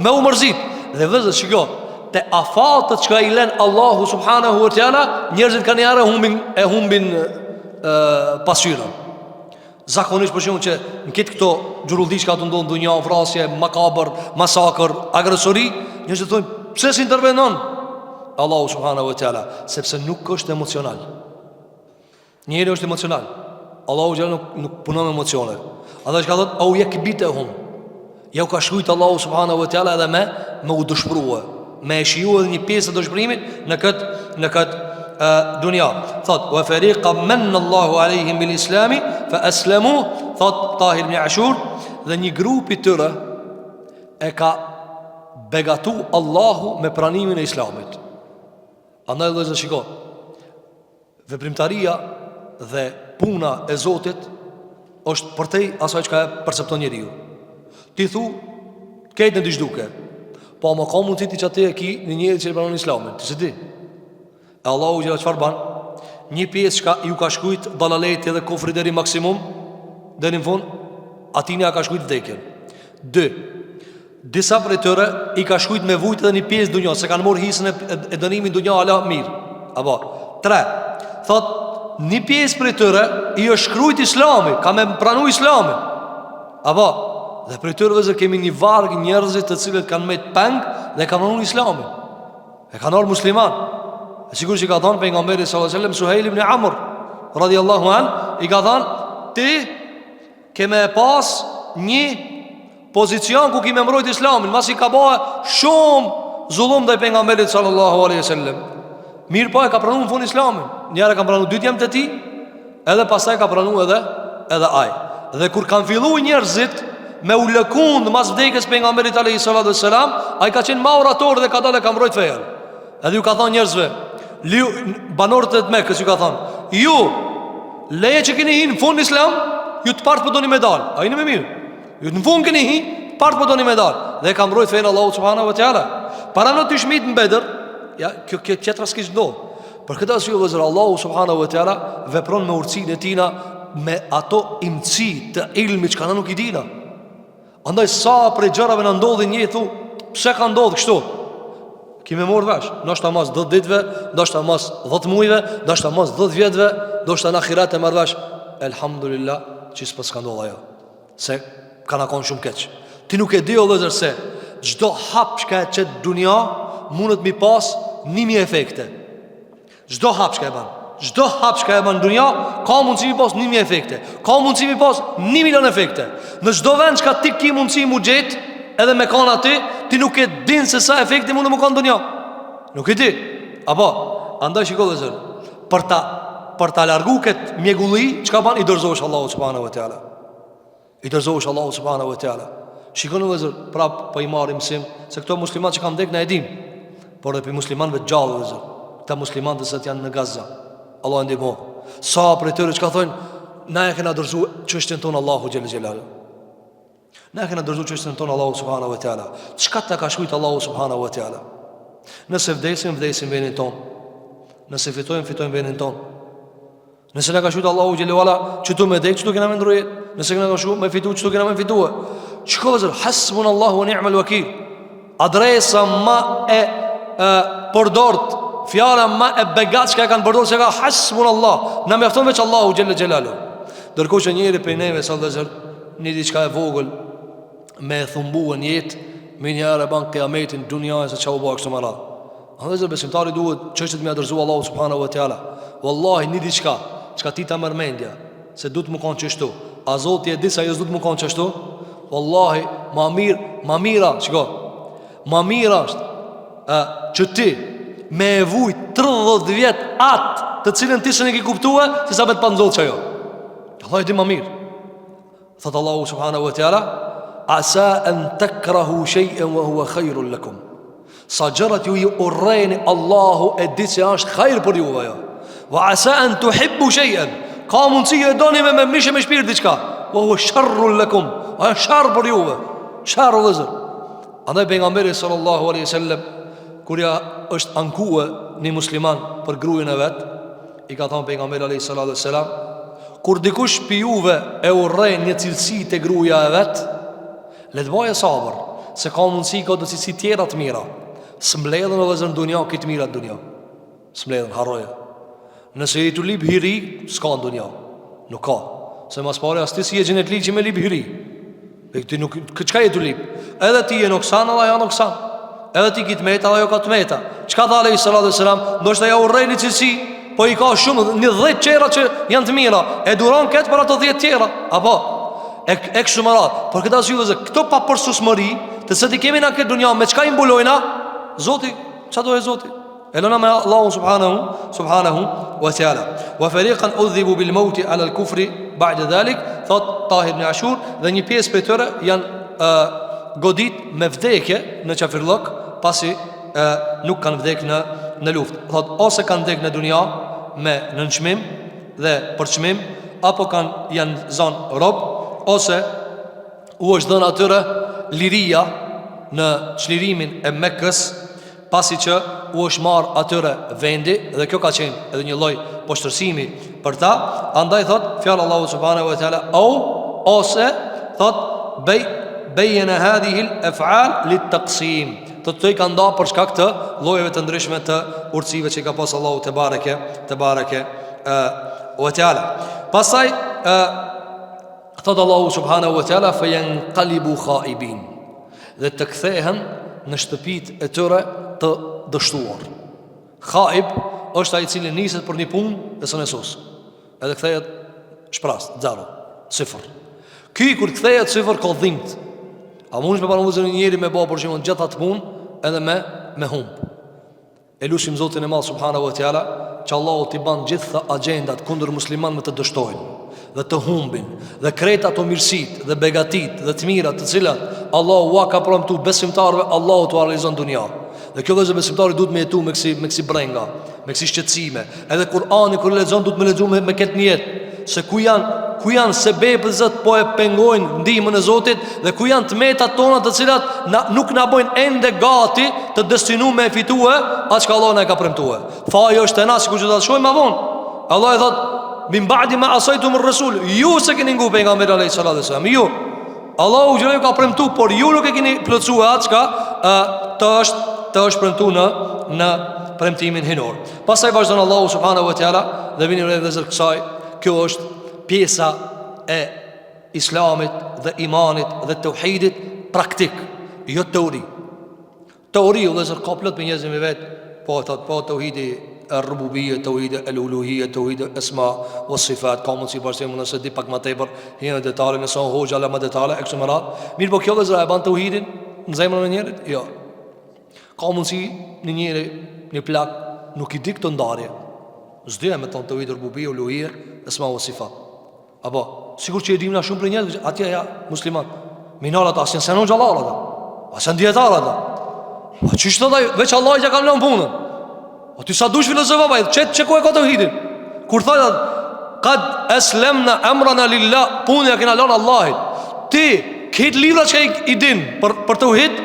[SPEAKER 2] me u mërzit. Dhe vëzët shiko, te afatët që ka i len Allahu subhanahu wa ta'ala, njerëzit ka njëherë e humbin pasyrën. Zakonisht për shumë që në kitë këto gjuruldi që ka të ndonë dunja, vrasje, makabër, masakër, agresori, njerëzit thonë, pse si intervenon Allahu subhanahu wa ta'ala? Sepse nuk është emocional. Njëri është emocional, Allahu gjallë nuk punon me emocione. A dhe që ka thotë, au je këbite hum. Ja u ka shkujtë Allahu subhanahu wa ta'ala edhe me u dëshpruhe, me e shiju edhe një pjesë të dëshprimit në këtë dunja. Thot, wa fariqa manna Allahu alejhim bil islami fa aslamu, thot Tahir ibn Ashur, dhe një grup i tyre e ka begatu Allahu me pranimin e islamit. Andaj dhe zë shiko, veprimtaria dhe puna e Zotit është përtej asaj që ka e percepton njeriu. Ti thu, kejtë në dishduke, po më ka mundësi ti që ati e ki një njëri që e pranon islamin. Ti se ti e Allahu gjela qëfar ban, një pjesë që ju ka shkujt dalaleti dhe kufri deri maksimum, deri në fund, atini ka shkujt vdekjen. 2. Disa për e tëre i ka shkujt me vujt edhe një pjesë dunja, se kanë morë hisën e dënimin dunja ala mirë. Apo 3. Thot, një pjesë për e tëre i është shkrujt islami, ka me pranu islami. Apo, dhe për e tëre vëzër kemi një varg njerëzit të cilët kanë me të peng dhe kanë pranu islami. E kanë orë musliman. E sigur që i ka thonë për nga mberi s.a.s. Suhejl ibn Amr radiallahu an, i ka thonë, ti keme pas një pozicion ku kime mbrojt islamin, mas i ka bëhe shumë zullum dhe për nga mberi s.a.s. Mirë po e ka pranu në fund islamin. Njëre ka pranu dytjem të ti, edhe pasaj ka pranu edhe aj. Dhe kur kanë fillu njerëzit me u lëkund mas vdekës për nga mberi s.a.s. a i ka qenë ma orator dhe ka dale ka mbrojt fejel. Edhe ju ka thonë njerëzve, banorët e të Mekës ju ka thonë, ju leje që keni hi në fund islam, ju të partë për do një medal. A i në me mirë, ju të në fund keni hi, partë për do një medal. Dhe ka mbrojt fejnë Allahu subhanahu wa ta'ala. Para në të shmit në Bedër, ja, kjo qetra s'kish do. Për këta si ju vëzër, Allahu subhanahu wa ta'ala vepron me urëcin e tina, me ato imci të ilmi që ka në nuk i dina. Andaj sa prej gjërave në ndodhin një, thu, pse ka ndodhë kështu? Kime morë vesh, nështë ta mas 10 ditve, nështë ta mas 10 mujve, nështë ta mas 10 vjetve, nështë ta në akhirat e marrë vesh, elhamdulillah, që s'pës ka ndodha jo, se ka në konë shumë keq. Ti nuk e di o lëzër se gjdo hap shka e qëtë dunja mundet mi pas 1000 efekte. Gjdo hap shka e ban, gjdo hap shka e ban dunja ka mundësi mi pas 1000 efekte, ka mundësi mi pas 1 milion efekte. Në gjdo vend shka ti ki mundësi mu gjetë edhe me kanë aty, ti nuk e din se sa efekti mund të më kanë dunja. Nuk e di. Apo, andaj shiko dhe zërë, për ta largu këtë mjegulli, çka ban? I dorëzohesh Allahu subhanahu wa ta'ala. I dorëzohesh Allahu subhanahu wa ta'ala. Shikoni dhe zërë, prap po i marrim mësim se këto musliman që kanë ndek na e dim, por edhe për muslimanëve të gjallë dhe zërë, këta musliman të sot janë në Gaza. Allah e ndihmo. Sa për tyre çka thonë, na e kena dorëzuar çështën tonë Allahu xhel xelalu. Na kena dorëzuar çështën tonë Allahu subhanahu wa ta'ala. Çka ta ka shkruajt Allahu subhanahu wa ta'ala? Nëse vdesim vendin ton. Nëse fitojmë vendin ton. Nëse na ka shkruajt Allahu xhelalu ala, çtu me dek, çtu kena me ndrojë. Nëse kena ka shkruajt me fitu, çtu kena me fitue. Çka hasbunallahu wa ni'mal wakeel. Adresa ma e përdort, fjala ma e begat që kanë përdorur se ka hasbunallah. Na mjafton veç Allahu xhelalu xhelalu. Dërkohë që njëri prej neve sa vëzër një diçka e vogël me thumbuën jetë, me njëherë e banë kiametin dunja e se që u bëha kështu më radhë. Andëzër besimtari duhet qështet me adërzu Allahu subhanahu wa ta'ala. Wallahi një diçka qka ti ta mërmendja se du të më konë qështu, a Zoti e disa jës du të më konë qështu, wallahi ma mira qëko, ma mira është që ti me e vujt 30 vjet atë të cilën ti së një ki kuptue, si sa betë pa nëzot që jo. Allah e di ma mirë. Thëtë Allahu subhanahu wa ta'ala, asa an takrahu shay'an wa huwa khairun lakum. Sa gjërat ju i urrejni, Allahu e di se është khajr për juve jo. Wa asa an tuhibbu shay'an, ka mundësi ju e doni me mishe me shpirë diqka, wa huwa sharrun lakum, a sharr për juve, sharr u dhezër. Andaj pejgamberi sallallahu alaihi sallam, kurja është ankue një musliman për grujën e vetë, i ka thonë pejgamberi alaihi sallallahu alaihi sallam, kur dikush pi juve e urren një cilësi te gruaja e vet, le të bëjë sabër, se ka mundësi ka do cilësi tjera të mira. S'mbledhen edhe në dunja këtë mira të dunja. S'mbledhen, harroje. Nëse i tu lip hiri, s'ka në dunja. Nuk ka. Se mas pare as ti si e gjenet li që me lip hiri. E këti nuk, qka je tu lip? Edhe ti e noksan, edhe ja noksan. Edhe ti kitë meta, edhe jo ka të meta. Qka tha alejhi salatu vesselam? Ndoshta ja urrejni cilësi, po i ka shumë, një 10 qera që janë të mira. E duron këtë për ato 10 tjera. Apo? E kështu më radhë. Por këta si vëzë, këto pa përsusmëri, të se ti kemi në këtë dunja, me qka imbulojna? Zoti, qa do e Zoti? E lëna me Allahun subhanahu wa ta'ala. Wa fariqan udhibu bil mauti ala al kufri ba'da dhalik, thot Tahir ibn Ashur, dhe një pjesë për tëre janë godit me vdekje në qafirlok, pasi nuk kanë vdek në luft. Thot, ose kanë vdek në dunja me nënçmim dhe përçmim, apo janë zanë rob, ose u është dhënë atyre liria në çlirimin e Mekës, pasi që u është marrë atyre vendi, dhe kjo ka qenë edhe një lloj poshtërsimi për ta. Andaj thot fjalë Allahu subhanahu wa taala, ose thot bejene hadhihi al-af'al lit-taqsim. Thot të i ka nda për shkak të llojeve të ndryshme të urtësive që i ka pas Allahu te bareke wa taala. Pastaj thot Allahu subhanahu wa taala fayanqalibu khaibin, dhe të kthehen në shtëpit e tyre të dështuar. Khaib është ai i cili niset për një punë e së nesos, edhe kthehet shprast, zero, sifër. Ky kur kthehet sifër ka dhimbt. A mundesh me paramundësi një njeri me bë për shembull gjithë atë punë edhe me humb. E lutim Zotin e Madh subhanahu wa taala që Allahu t'i ban gjithë agjendat kundër muslimanëve të dështojnë dhe të humbin, dhe krejt ato mirësit dhe begatit dhe të mirat të cilat Allahu ka premtu besimtarve, Allahu t'u realizon dunja. Dhe kjo vëzë besimtari duhet me jetu me kësi brenga, me kësi shqetësime. Edhe Kur'ani kër lexon duhet me lexu me këtë njetë, se ku janë sebepët zot po e pengojnë ndihmën e Zotit, dhe ku janë të metat tona të cilat nuk na bojnë ende gati të destinu me fitue atë që Allah na ka premtue. Fajo është e na, sikur që ta shohim më vonë. Allah e thot min ba'di ma asaytum ar-rasul, ju se keni ngu pejgamberin alayhis salatu wasalam, ju Allahu ju ka premtu, por ju nuk e keni plotësuar atë çka të është premtu në premtimin hinor. Pastaj vazhdon Allahu subhanahu wa taala dhe vini rreth vëzër kësaj, kjo është pjesa e islamit dhe imanit dhe tauhidit praktik, jo teori. Teori vëzër ka plot me njerëzve vet, po tauhidi الربوبية توحيد الألوهية توحيد الأسماء والصفات كامل si për shembull nëse di pak më tepër hinë detale nëse hoxha la më detale e kështu me radhë. Mirë, po kjo vëzëra e ban tauhidin në zemrën e njerit? Jo. Ka mundsi në njëri një plak nuk i di këtë ndarje. S'di me ton tauhid rububiyya uluhiyya asma wa sifat. Apo sikur që e dimë na shumë për njerëz atje ja musliman. Minarat asnjë sanon xhallar ata. Asnjë dietar ata. Po çish thotë veç Allah i ka lënë punën. O ti sa dush filozofë baj, çe ku e ka tauhidin? Kur thotë qad aslamna amrana lillah, punë ja kena lënë Allahit. Ti këtë libra që i din për tauhid,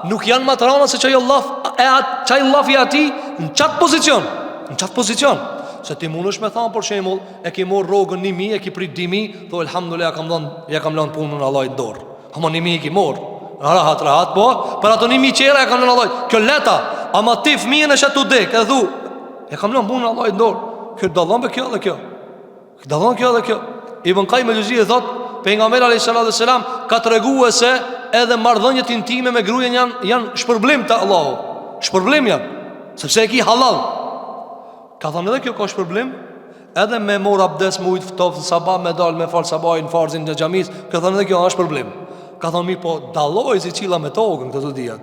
[SPEAKER 2] nuk janë matrona se çaj Allah çaj Allah i ati në çat pozicion. Se ti mundesh me thon për shembull, e ke marr rrogën 1000, e ke prit 2000, thoj alhamdulillah ja kam lënë punën Allahit dorë. Ama 1000 e ke marr. Rahat, po, për ato 1000 qera e kam lënë Allahit. Kjo leta, ama ti fëmijën e shatu dek, e thu, e kam lënë punën Allahit dorë. Kjo dallon me kjo dhe kjo. Dallon kjo dhe kjo. Ibn Qayyim el-Juzeyri thot, pejgamberi alayhis salam ka treguar se edhe marrëdhëniet intime me gruajen janë shpërblim te Allahu. Shpërblim janë, sepse e ki halal. Ka thënë edhe kjo ka shpërblim, edhe me mor abdes, me ujë ftoft sabah, me dal me fal sabahin farzin në xhamis, ka thënë edhe kjo është shpërblim. Ka thënë mi po dalloj si qilla me tokën këto diat.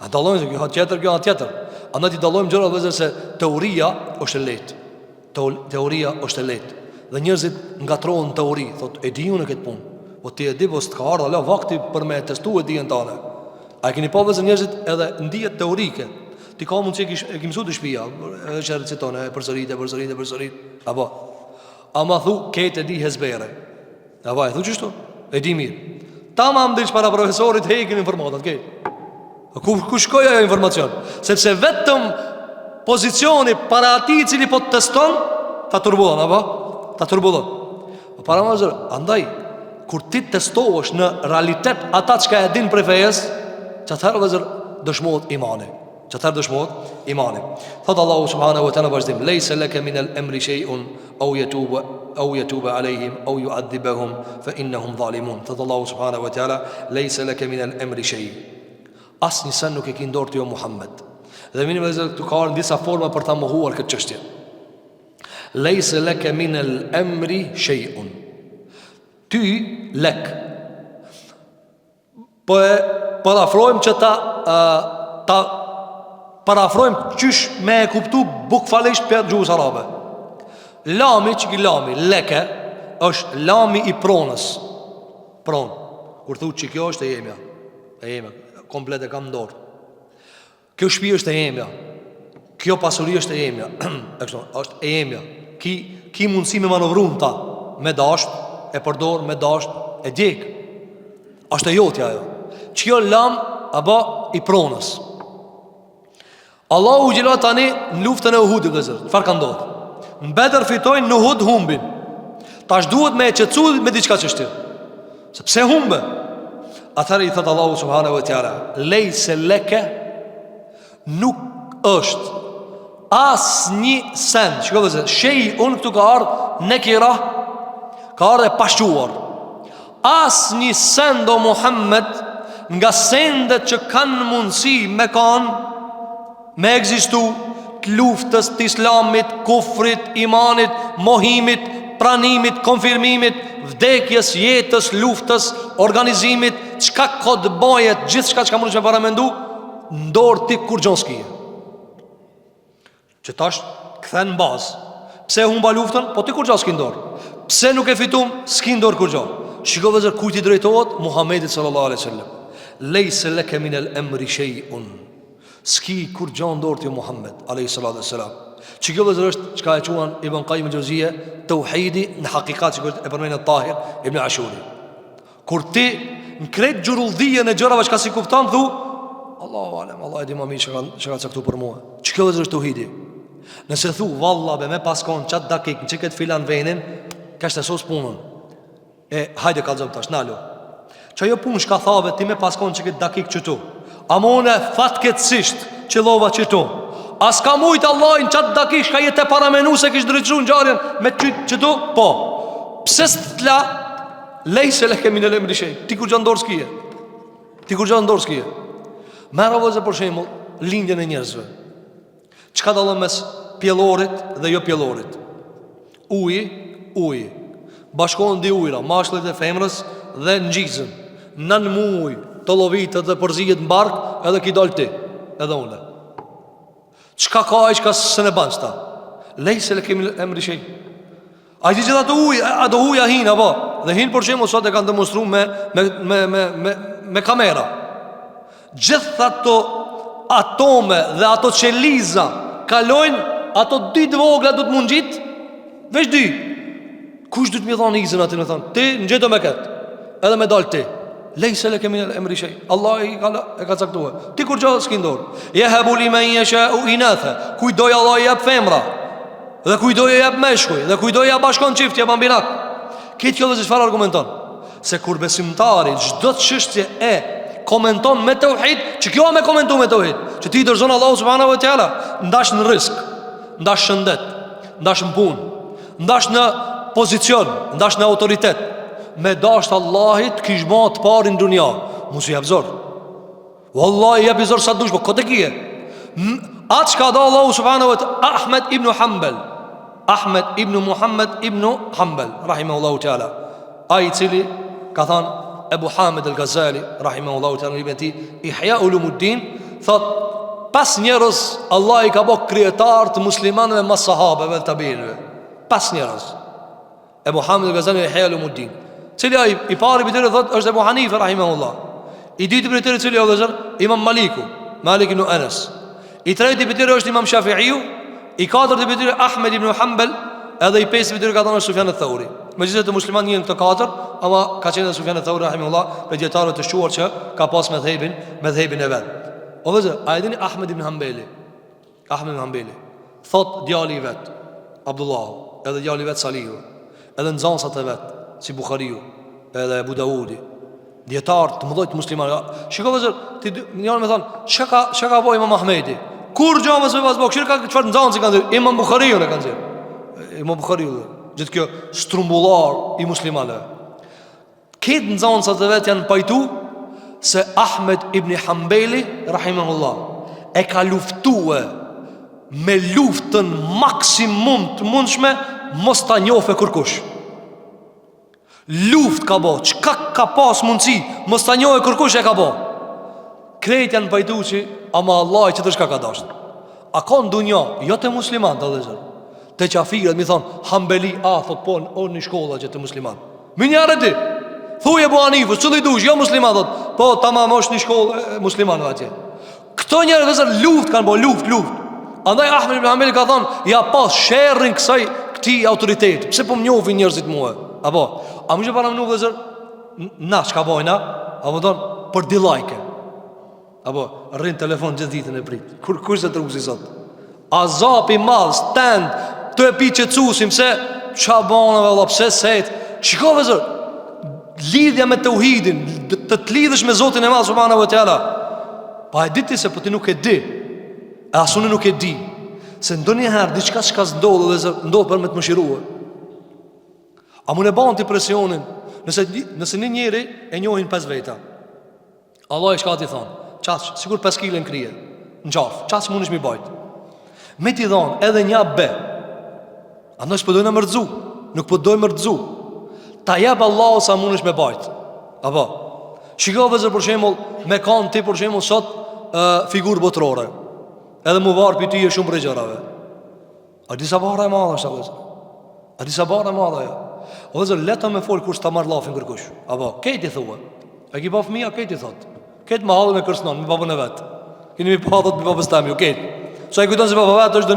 [SPEAKER 2] A dallojnë se kjo tjetër, kjo tjetër. Andaj ti dallojmë gjëra vëzë se teoria është e lehtë. Teoria është e lehtë. Dhe njerëzit ngatrohen teori, thotë e di unë këtë punë. Po ti e di po s'ka ardha la vakti për me testuar dijen tane. A keni pa vëzë njerëzit edhe ndihet teorike. Ti ka mundsi e ke mësuar të shtëpia, është reciton e përsërit. Apo ama thu këtë di hezbere. Apo e thu çështu? E di mirë. Tamam diç para profesorit hekin informatat, këtë. Ku shkoj ajo informacion? Sepse vetëm pozicioni para atij i cili po teston ta turbon, apo? ta turbullon. Para më zërë, andaj kur ti testohesh në realitet ata çka e din prej fejes, çfarë vëzër dëshmohet imani. Çfarë dëshmohet imani. Thot Allahu subhanahu wa taala vazhdim, "Laysa laka min al-amri shay'un aw yatuba alayhim aw yu'adhibahum fa innahum zalimun." Thot Allahu subhanahu wa taala, "Laysa laka min al-amri shay'." Asnjë sen nuk e ke dorë ti o Muhammed. Dhe minim vëzër të ka në disa forma për ta mohuar këtë çështje. Laysa laka min al-amri shay'un. Ty lek. Po parafrojmë që ta parafrojmë qysh me e kuptu bukfalisht për gjuhës arabe. Lami, që ki lami, leke, është lami i pronës. Pronë. Kur thu që kjo është e jemja. E jemja, komplet e kam dorë. Kjo shpi është e jemja. Kjo pasuri është e jemja. është e jemja. Ki mundësi me manovrum ta. Me dasht, e përdor, me dasht, e djek. Është e jotja jo. Që lam, apo i pronës. Allahu gjilat tani në luftën e Uhudit dhe zërë. Farë ka ndodhë? Në Bedër fitojnë, në Uhud humbin. Tash duhet me e qëtsu me diçka qështje. Sepse humbe. Atëherë i thëtë Allahu subhanahu wa ta'ala, "Lejse leke nuk është as një sen." Shko dhe zërë, shej unë këtu ka ardhë në kira, ka ardhë e pashquar. As një sen do Muhammed nga sendet që kanë mundësi me kanë me egzistu të luftës të islamit, kufrit, imanit, mohimit, pranimit, konfirmimit, vdekjes, jetës, luftës, organizimit, qka këtë bajet, gjithë shka që ka mund që me paramendu, ndorë ti kur gjonë s'kije. Që tash këthen në bazë. Pse humba luftën? Po ti kur gjonë s'ki ndorë. Pse nuk e fitum? S'ki ndorë kur gjonë. Shiko vëzër kujti drejtohet Muhammedit sallallahu alaihi sallam. Lejse leke minel emri shejun. S'ki kur gjonë ndorë ti Muhammed alaihi sallallahu alaihi sallam. Që kjo vëzër është që ka e quan Ibn Qayyim al-Jauziyja të uhidi në hakikat që kështë e përmejnë Tahir Ibn Ashuri. Kur ti në kretë gjuruldhije në gjërave që ka si kuftan, thu Allahu alem, Allah e di ma mi që ka caktu për mua. Që kjo vëzër është të uhidi. Nëse thu vallabe me paskon qatë dakik në që këtë filan venin, ka shtë esos punën. E hajde ka zëmë tash, nalo. Që ajo punë shka thave ti me paskon që këtë dakik qëtu. Amone fatkecësisht që lova qëtu. As ka mujtë Allah në qatë dakish ka jetë e paramenu se kishë drejtësu në gjarën me qëtu? Po. Pse së të la lejse le kemi në lemri shej. Ti kur gjanë dorë s'kije. Ti kur gjanë dorë s'kije. Mera vëzë për shemull lindjen e njerëzve. Qka dalën mes pjellorit dhe jo pjellorit? Uji. Bashkohen di ujra, mashkullit e femrës dhe në gjizën. Nën muj të lovitët dhe përzijet në bark, edhe ki dal ti, edhe une. Qka ka e qka së ne banë qëta? Lejse le kemi emri shej. A i që gjitha të uj, a do uja hinë, apo? Dhe hinë për shemë, sot e kanë demonstru me kamera. Gjitha të atome dhe ato qeliza kalojnë, ato dy të vogla du të mund gjitë, veç dy. Kush du të mi thonë izën aty në thonë? Ti në gjithë me ketë, edhe me dalë ti. Lejse le kemi emri shej. Allah e ka caktuar. Ti kur gjohë s'ki ndorë. Jehebu li me njeshe u inathe. Kujdoj Allah i jep femra, dhe kujdoj i jep meshkuj, dhe kujdoj i jep bashkon qift, jep ambinak. Kitë kjo dhe zishfar argumenton se kur besimtari gjdo të qështje e komenton me të uhid, që kjo me komentu me të uhid, që ti i dërzonë Allah subhanahu wa ta'ala, ndash në risk, ndash shëndet, ndash në pun, ndash në pozicion, ndash në autoritet, me dasht Allahit kish ma të parin dunja, musu jep zor. Wallahi jep i zor sa dush, po kote kije. Atë shka da Allahu subhanahu wa ta'ala, Ahmed ibn Muhammed ibn Hanbal, rahimahullahu ta'ala. A i cili ka than Ebu Hamid el-Ghazali, rahimahullahu ta'ala, libën ti Ihya Ulumuddin, thot pas njerëz Allah i ka bo krijetar të muslimanëve mas sahabeve të tabinëve. Pas njerëz Ebu Hamid el-Ghazali Ihya Ulumuddin, cili i pari për tëre thot është Ebu Hanife rahimahullah. I diti për tëre cili Imam Maliku, Malik ibn Anas. I treti për tëre është Imam Shafi'iu. I katërti për tëre Ahmed ibn Hanbal. Edhe i pesë për tëre ka thonë është Sufjan al-Thauri. Me gjithë të musliman njën këtë katër, ama ka qenë dhe Sufjan al-Thauri rahimahullah, për djetarët të shquar që ka pas me dhejbin e vetë. O dhe zë, a e dini Ahmed ibn Hanbali thot djali i vetë Abdullahu, edhe djali i vetë Salihu, edhe nxënësat e vet, si Buhariu, edhe Abu Daudi, dietar të mëdhtë muslimanë. Shikoj vëzër, ti janë më thon, çka ka bëu Imam Ahmedi? Kur gjama se pas bokshir ka çfarë nxënësi kanë dhënë? Imam Buhariu e kanë dhënë. Imam Buhariu, gjithë kjo strumbullar i muslimanëve. Këtë nxënësat e vet janë pajtu se Ahmed ibn Hanbali rahimahullah e ka luftue me luftën maksimum të mundshme mos ta njohë kërkush. Luft ka bo, çka ka pas mundësi mos ta njohë kërkush e ka bo. Krejt janë pajtu që ama Allah që të shka ka dasht. A ka në dunja, jo të musliman të dhe zërë, të qafirët mi thonë Hanbeli, thot po në një shkolla që të musliman. Minjarë ti, thuj e bu Hanifës, që dhe i dush, jo musliman, thot, po tamam është një shkollë muslimanëve atje. Këto njerë dhe zërë luft kanë bo, luft. Andaj Ahmed ibn Hanbali ka thonë, ja pas sherrin këti autoritet, pse po më njohin njerëzit mua? Apo, a më që para më nuk dhe zërë, na që ka bojna, apo thonë, për di like. Apo, rrinë telefon gjithë ditën e prit. Kush se të rrugë si sot? Azapi madh, stand, të e pi që cusim, se qa banëve, Allah, pse set. Shikove zër, lidhja me të uhidin, të lidhësh me Zotin e madh subhanahu wa taala. Pa e diti se po ti nuk e di, e asune nuk e di, se ndonjëherë diçka që ka ndodhë dhe zër, ndodhë për me të mëshiruar. A mu ne ban të presionin, nëse një njeri e njohin 5 veta, Allah i shka ti thonë, qaq, sigur 5 kile në krije, në qaf, qaq mund është mi bajt. Me ti thonë, edhe një be, andoj s'po dojnë mërdzu, nuk po dojnë mërdzu, ta jebë Allah sa mund është me bajt. Apo, shikove zër për shemull, me kanë ti për shemull sot figurë botërore, edhe mu varë për ty e shumë regjërave. A disa barë e madha është, a disa barë e madha ja. O dhe zër, leta me folë kur s'ta marrë lafin kërkush. Apo, kejti thua, e ki pa fëmija, kejti thot. Ketë më halë me kërsnon, me babën e vetë. Kini mi pa thot me babës temi, ketë. So e kujton se baba vetë është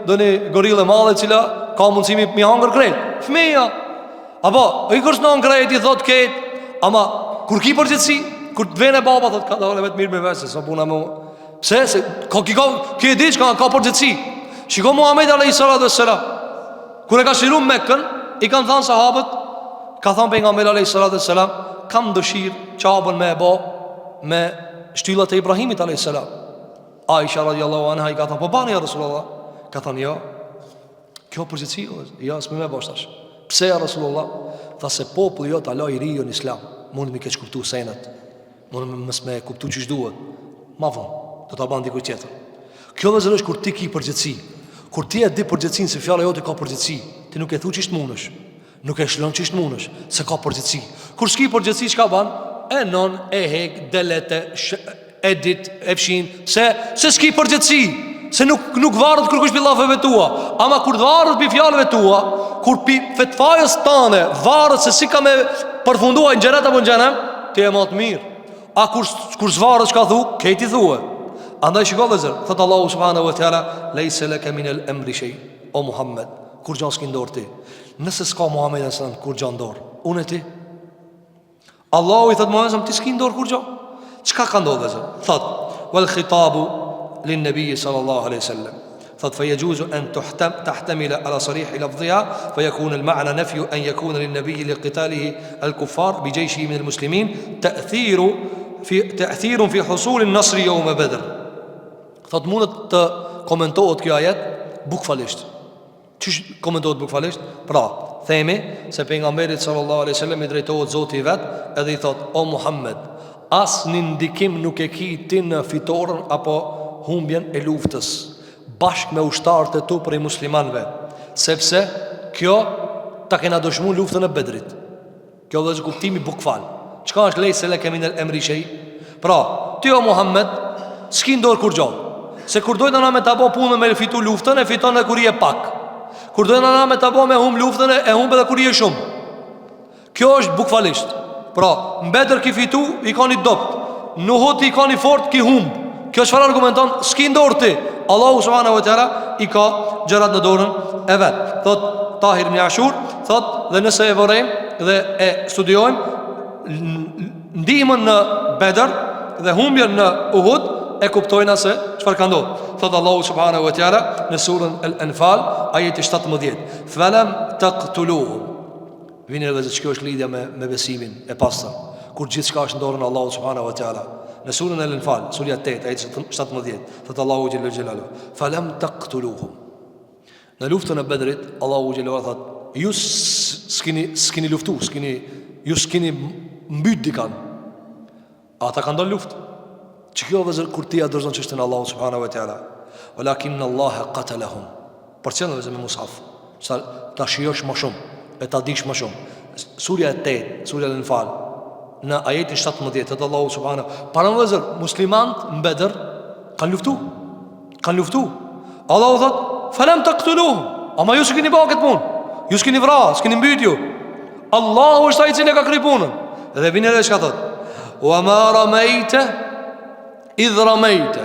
[SPEAKER 2] dëni gorille madhe cila ka mundësimi mi hangër krejt. Fëmija. Apo, i kërsnon krejt, i thot ketë. Ama, kur ki përgjithsi, kur të vene baba, thot, ka dhe vetë mirë me vetë, se sa puna mu. Pse, se, ki e di që ka përgjithsi. Shiko Muhammed a.s. Kur e ka shiru Mekën, i kanë thanë sahabët, ka thanë për nga Muhammed a.s. kam dëshirë qabën me e bo me shtyllat e Ibrahimit a.s. Aisha radiallahu anha i ka thënë, po bani ja Rasulullah. Ka thënë, jo, kjo përgjithsi, jo, s'me me boshtash. Pse ja Rasulullah? Tha se populli jo t'ala i rijo në islam, mund me keq kuptu senet, mund me mësme kuptu që shduhet. Ma vonë, do t'a ban dikuj tjetër. Kjo dhe zërë është kur ti ki përgjithsi. Kur ti e di përgjithsin se fjala jote ka përgjithsi, ti nuk e thu që ishtë munësh, nuk e shlon që ishtë munësh, se ka përgjithsi. Kur s'ki përgjithsi, çka ban? E non, e hek, delete, edit, e fshin, se s'ki përgjithsi, se nuk varët kërkush për lafeve tua. Ama kur varët për fjallëve tua, kur për fetfajës tane varët se si ka me përfundua në gjenet apo në gjenem, ti e matë mirë. A kur s'varët që ka thu, kejti thue. Andaj shiko dhe zërë, thëtë Allahu subhanahu wa ta'ala, lejse leke minel emri shej, o Muhammed, kur gjanë s'ki ndorë ti. Nëse s'ka Muhammed e sënë, kur gjanë ndorë, unë e ti. Allahu i thëtë Muhammed, ti s'ki ndorë kur gjanë. Qka ka ndorë dhe zërë? Thëtë, wal khitabu lin nebiji sallallahu aleyhi sallam. Thëtë, fe jejuzu en tahtemile ala sarihi lafdhiha, fe jekun el ma'na nefju en jekun lin nebiji li qitalihi al kuffar, bi gjejshi min el muslimin, ta'thirun fi husulin nasri jo me bedr. Thot mundet të komentohet kjo ajet bukfalisht. Çish komentohet bukfalisht? Pra, themi se pejgamberi sallallahu alaihi wasallam i drejtohet Zotit i vet, edhe i thot: "O Muhammed, asnjë ndikim nuk e ki ti në fitoren apo humbjen e luftës, bashkë me ushtarët e tu prej muslimanëve, sepse kjo ta kena dëshmuar luftën e Bedrit." Kjo është kuptimi bukfal. Çka është lejse le kemi në emri shej? Pra, ti o Muhammed, s'ki ndor kur gjallë. Se kur dojnë na me të bo punë me fitu luftën, e fiton e kur i e pak. Kur dojnë na me të bo me hum luftën, e hum edhe kur i e shumë. Kjo është bukfalisht. Pra, mbetër ki fitu, i ka një dopt. Nuhut i ka një fort, ki hum. Kjo është farë argumenton, s'ki ndorë ti. Allahu subhanahu wa ta'ala i ka gjërat në dorën e vetë. Thot Tahir ibn Ashur, thot dhe nëse e vërejmë dhe e studiojmë ndihmën në Bedër dhe humbjen në Uhud, e kuptojna se çfarë ka ndodhur. Thot Allahu subhanahu wa ta'ala në surën Al-Anfal, ajeti 17: "Falam taqtuluhum." Vini edhe që kjo është lidhja me besimin e pastër, kur gjithë shka është në dorën Allahu subhanahu wa ta'ala. Në surën e Al-Anfal, surja 8, ajeti 17, thëtë Allahu Gjellë Gjellalu, falem taqtuluhum. Në luftën e Bedrit, Allahu Gjellalu thëtë, ju s'kini luftu, ju s'kini mbyt dikan. Ata kanë donë luft. Që kjo vëzër kur ti adërzon që është në Allahu subhanahu wa ta'ala, walakin Allahe qatalahum. Për që në vëzër me mushaf, ta shiosh më shumë, e ta dish më shumë. Surja 8, surja Al-Anfal, në ajetin 17 të Allahu subhanahu. Para më vëzër, muslimant në Bedr kanë luftu. Allahu thot, falem taqtuluhum. Ama ju s'kini ba këtë punë, ju s'kini vra, s'kini mbyt ju. Allahu është ai i cili ka krij punën. Dhe vjen edhe çka thot, wa ma ramejte idh ramejte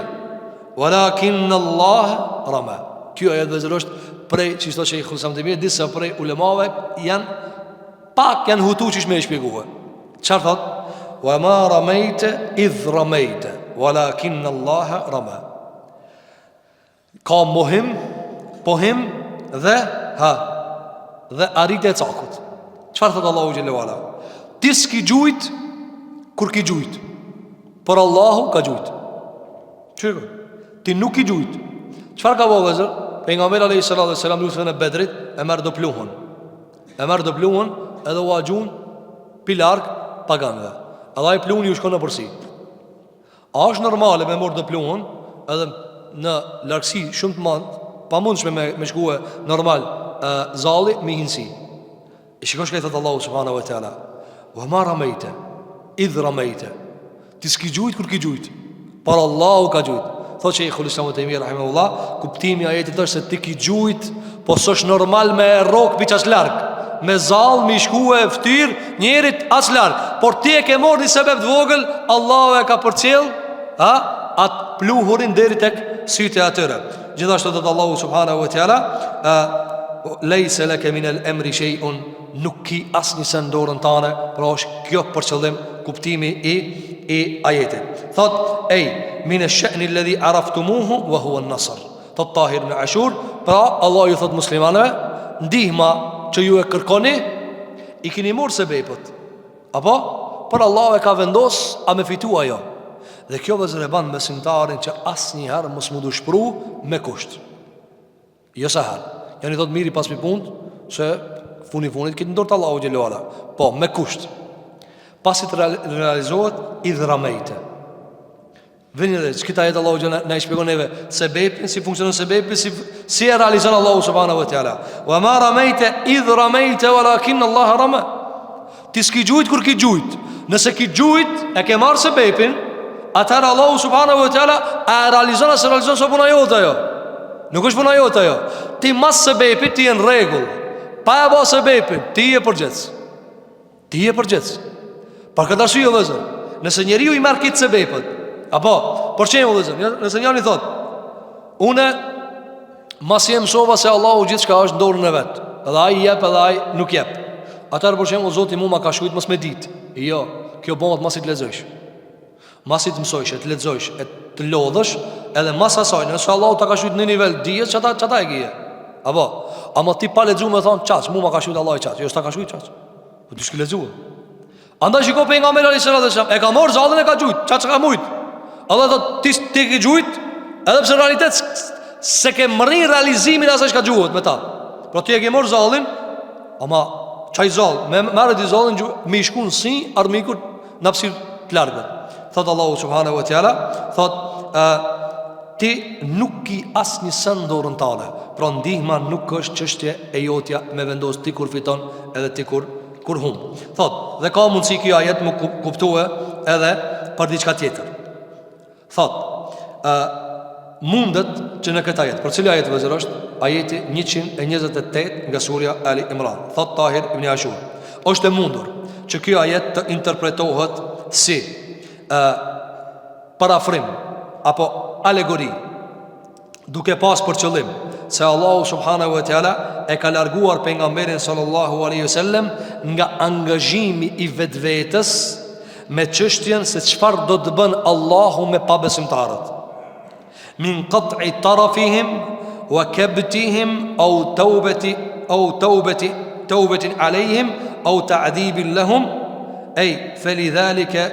[SPEAKER 2] walakin Allah rama. Kjo ajet vëzër është prej, që ishto që i khusam të mirë, disa prej ulemave janë hutu që ishme e shpjeguhe. Qarë thot? Wa ma ramejte idh ramejte walakin Allah rama. Ka pohim dhe arritje e cakut. Qarë thot Allahu Gjellu Ala? Ti s'ki gjujt kur ki gjujt, por Allahu ka gjujt. Qërë? Ti nuk ki gjujt. Qëfar ka bo vëzër? Pejgamberi alayhi salatu wasalam luftën e Bedrit e merr do pluhun. Edhe u agjun pi larg paganëve. Edhe ai pluhun ju shkon në përsi. A është normale me mor do pluhun edhe në largësi shumë të madhe, pamundshme me shkuë normal zalli me hinsi. E shikosh që thot Allahu subhanahu wa taala, wa ma ramejte idh ramejte. Ti s'ki gjujt kur ki gjujt, por Allahu ka gjujt. Thot që i Islam Taimi rahimahullah, kuptimi i ajetit është se ti ki gjujt, po s'është normal me rrok biças larg, me zall me shkuë e fytyr njerit as larg, por ti e ke marrë një sebeb të vogël, Allahu e ka përcjell, atë pluhurin deri tek sytë e atyre. Gjithashtu thot Allahu subhanahu wa taala, leysa laka min al-amri shay'un, nuk ki asnjë së dorën tane, pra është kjo për qëllim kuptimi i ajetit. Thot min ash-sha'ni alladhi araftumuhu wa huwa an-nasr. Thot Tahir ibn Ashur, pra Allah ju thot muslimanëve, ndihma që ju e kërkoni i keni marrë sebepët, apo por Allah e ka vendos a me fitu ajo. Dhe kjo vëzër e ban besimtarin që asnjëherë mos mu dushpru me kusht. Jo sa herë. Janë i thot miri pas mi punë, se funit këtë ndorë të Allahu Gjellu Ala, po me kusht. Pasit realizohet idh ramejte. Vini dhe që kita jetë Allahu Gjellu në i shpjegon neve sebepin, si funksionon sebepin, si e realizon Allahu subhanahu wa ta'ala. Wa ma ramejte idh ramejte walakin Allah rama. Ti s'ki gjujt kur ki gjujt. Nëse ki gjujt e ke marrë sebepin, atër Allahu subhanahu wa ta'ala e realizon a se realizon së puna jote ajo. Nuk është puna jote ajo. Ti mas sebepit ti e në regull, pa e ba sebepin, ti e përgjec. Par këtë arsye o vëzër, nëse njeriu i marrë kitë sebepet, apo, por që e o vëzër, nëse njani thot, une mas jem sova se Allahu gjithë shka është ndorën e vetë, edhe aj jep edhe aj nuk jep. Atër por që e o zoti mu ma ka shkujt mës me dit. Jo, kjo bëmët mas i të lezojsh, mas i të mësojsh, e të lezojsh, e të lodhësh, edhe mas asaj, nëse Allahu ta ka shkujt në nivel dijes, qata e gije. Apo, ama ti pa lexu me thonë qaq, mu ma ka shkujt Allah i qaq, jo s'ta ka shkujt qaq, po ti shki lexu. Andaj shiko pejgamberi alayhis salam, e ka marrë zallën e ka gjujt, çka ka mujt. Allah thot ti ke gjujt, edhe pse në realitet se ke mërri realizimin asaj që ka gjuhët me ta. Pra ti e ke marrë zallën, ama çaj zall, me marrë di zallën me i shkun si armikur në hapësirë të largët. Thot Allahu subhanahu wa taala, thot ti nuk ki asnjë sën dorën tane. Pra ndihma nuk është çështje e jotja me vendos ti kur fiton edhe ti kur hum. Thot, dhe ka mundësi kjo ajet më kuptue edhe për diçka tjetër. Thot, mundet që në këtë ajet, për cili ajet vëzër është? Ajeti 128 nga surja Ali Imran. Thot Tahir ibn Ashur, është e mundur që kjo ajet të interpretohet si parafrim apo alegori, duke pas për qëllim se Allahu subhanahu wa taala e ka larguar pejgamberin sallallahu alaihi wasallam nga angazhimi i vetvetes me çështjen se çfarë do të bën Allahu me pabesimtarët. Min qat'i tarafihim wa kabtihim au tawbatin alejhim au ta'dibin lahum, ej, felidhalike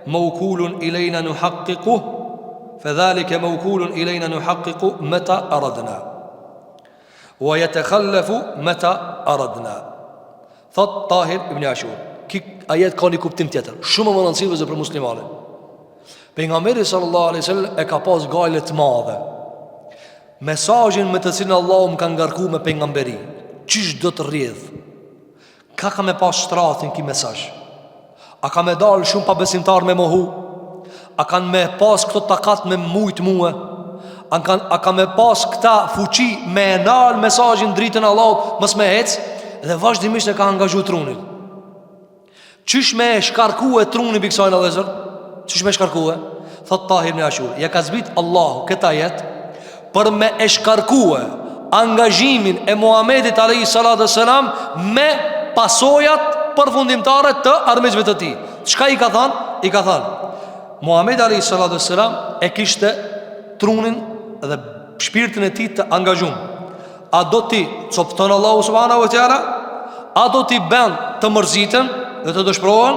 [SPEAKER 2] maukulun ilejna nuhaqqiquh, fedhalike maukulun ilejna nuhaqqiquh meta aradna, wa yatakhallafu meta aradna. Thot Tahir ibn Ashur. Ki ajet ka një kuptim tjetër, shumë më rëndësishëm për muslimanin. Pejgamberi sallallahu alaihi wasallam e ka pas gale të madhe. Mesazhin me të cilin Allahu më ka ngarkuar me pejgamberi, çish do të rrjedh? Ka me pas shtratin ki mesazh? A ka me dal shumë pa besimtar me mohu? A kanë me pas këto takat me mujt mua? A ka me pas këta fuqi me nal mesazhin dritën Allahut mos me hec? Dhe vazhdimisht e ka angazhu trunin. Qysh me shkarkue trunin biksajnë Allahu? Qysh me shkarkue? Thot Tahir ibn Ashur, ja ka zbrit Allahu këta jetë për me e shkarkue angazhimin e Muhamedit alayhi salatu wassalam me pasojat përfundimtare të armiqve të tij. Çka i ka thënë? I ka thënë Muhamedi alayhi salatu wassalam e kishte trunin dhe shpirtin e tij të angazhuar. A do ti copton Allahu subhanahu wa taala? A do ti bën të mërzitën dhe të dëshpërohen?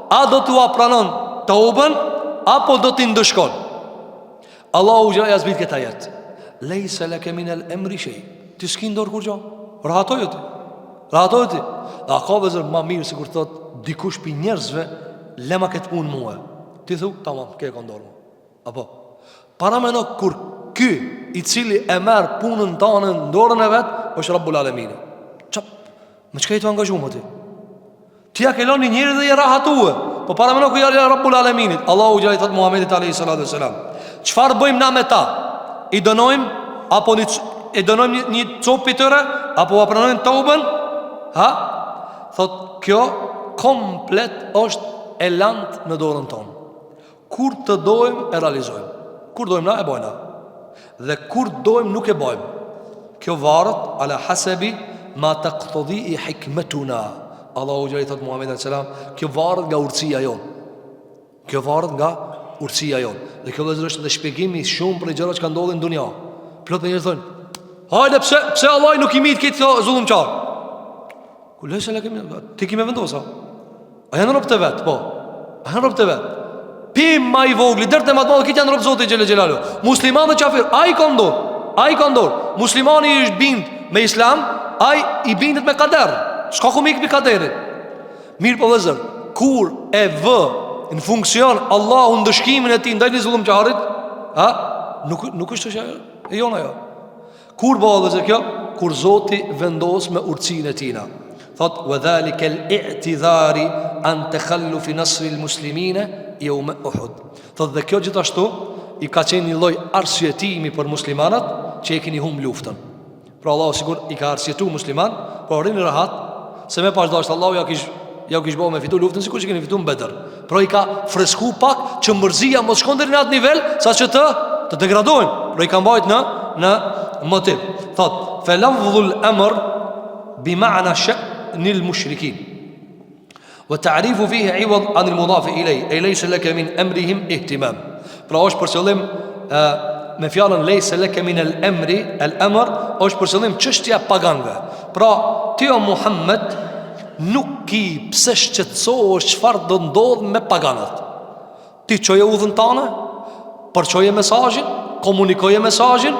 [SPEAKER 2] A do t'u pranon tauben apo do t'i ndëshkon? Allahu ja zbrit këtë ajet. Leysa laka min al-amri shay. Ti s'ke ndor kur gjë. Rahatoj ti. Rahatoj ti. Da ka vëzër më mirë sikur thot dikush pi njerëzve lema këtë punë mua. Ti thu, tamam, ke ndor. Apo para më no kur ky i cili e merr punën tonë në dorën e vet, është Rabbul Alamin. Çap, më çka i të angazhuar ti? Ti ja ke lënë njëri dhe i rahatue. Po para më nuk ja Rabbul Alamin. Allahu xhallahu thot Muhamedit alayhi salatu wasalam. Çfarë bëjmë na me ta? I dënojmë apo i dënojmë një copë tëre apo u pranojmë tauben? Ha? Thot kjo komplet është e lant në dorën tonë. Kur të dojmë e realizojmë. Kur dojmë na e bojna. Dhe kur dojmë nuk e bojmë. Kjo varet ala hasabi ma taqtadi hikmatuna. Allahu xhallahu thot Muhamedit sallam, kjo varet nga urtësia jon. Kjo varet nga urtësia jon. Dhe kjo është edhe shpjegimi shumë për gjërat që ndodhin në dunja. Plot njerëz thonë, hajde pse Allah nuk i mit këtë zullumçar. Ku lëshë la kemi, ti kemi vendosa. A janë rrobat e vet, po. A janë rrobat e vet. Pi më i vogli, dërte më të madh këtë janë rrobat Zotit xhelal xhelalu. Musliman dhe kafir, ai ka ndor. Ai ka ndor. Muslimani i është bind me Islam, ai i bindet me kader. S'ka komik me kaderin. Mirë po vëzër, kur e vë në funksion Allahu ndëshkimin e tij ndaj zullumçarit, ha? Nuk është çështja e jona ajo. Kur bëhet vëzër kjo? Kur Zoti vendos me urtësinë e tina. Thot wa dhalika al-i'tidhari an takhalluf nasr al-muslimina yawm Uhud. Thot dhe kjo gjithashtu i ka qenë një lloj arsyetimi për muslimanat që e keni humb luftën. Pra Allahu sigur i ka arsyetuar musliman, por rini rahat se me pas dashur Allahu ja kish bëu me fitu luftën sikur që keni fituar në Bedër. Pra i ka fresku pak që mërzia mos shkon deri në atë nivel saqë të degradojnë. Pra i ka mbajt në motiv. Thot fa lafdhul amr bi ma'na sha'nil mushrikin wa ta'rifu fihi 'iwad 'an al-mudaf ilay ay laysa laka min amrihim ihtimam. Pra është për qëllim me fjalën laysa laka min al-amri, al-amr është për qëllim çështja paganëve. Pra ti o Muhammed nuk ki pse shqetësohesh çfarë do ndodh me paganët. Ti çoje udhën tane, përçoje mesazhin, komunikoje mesazhin,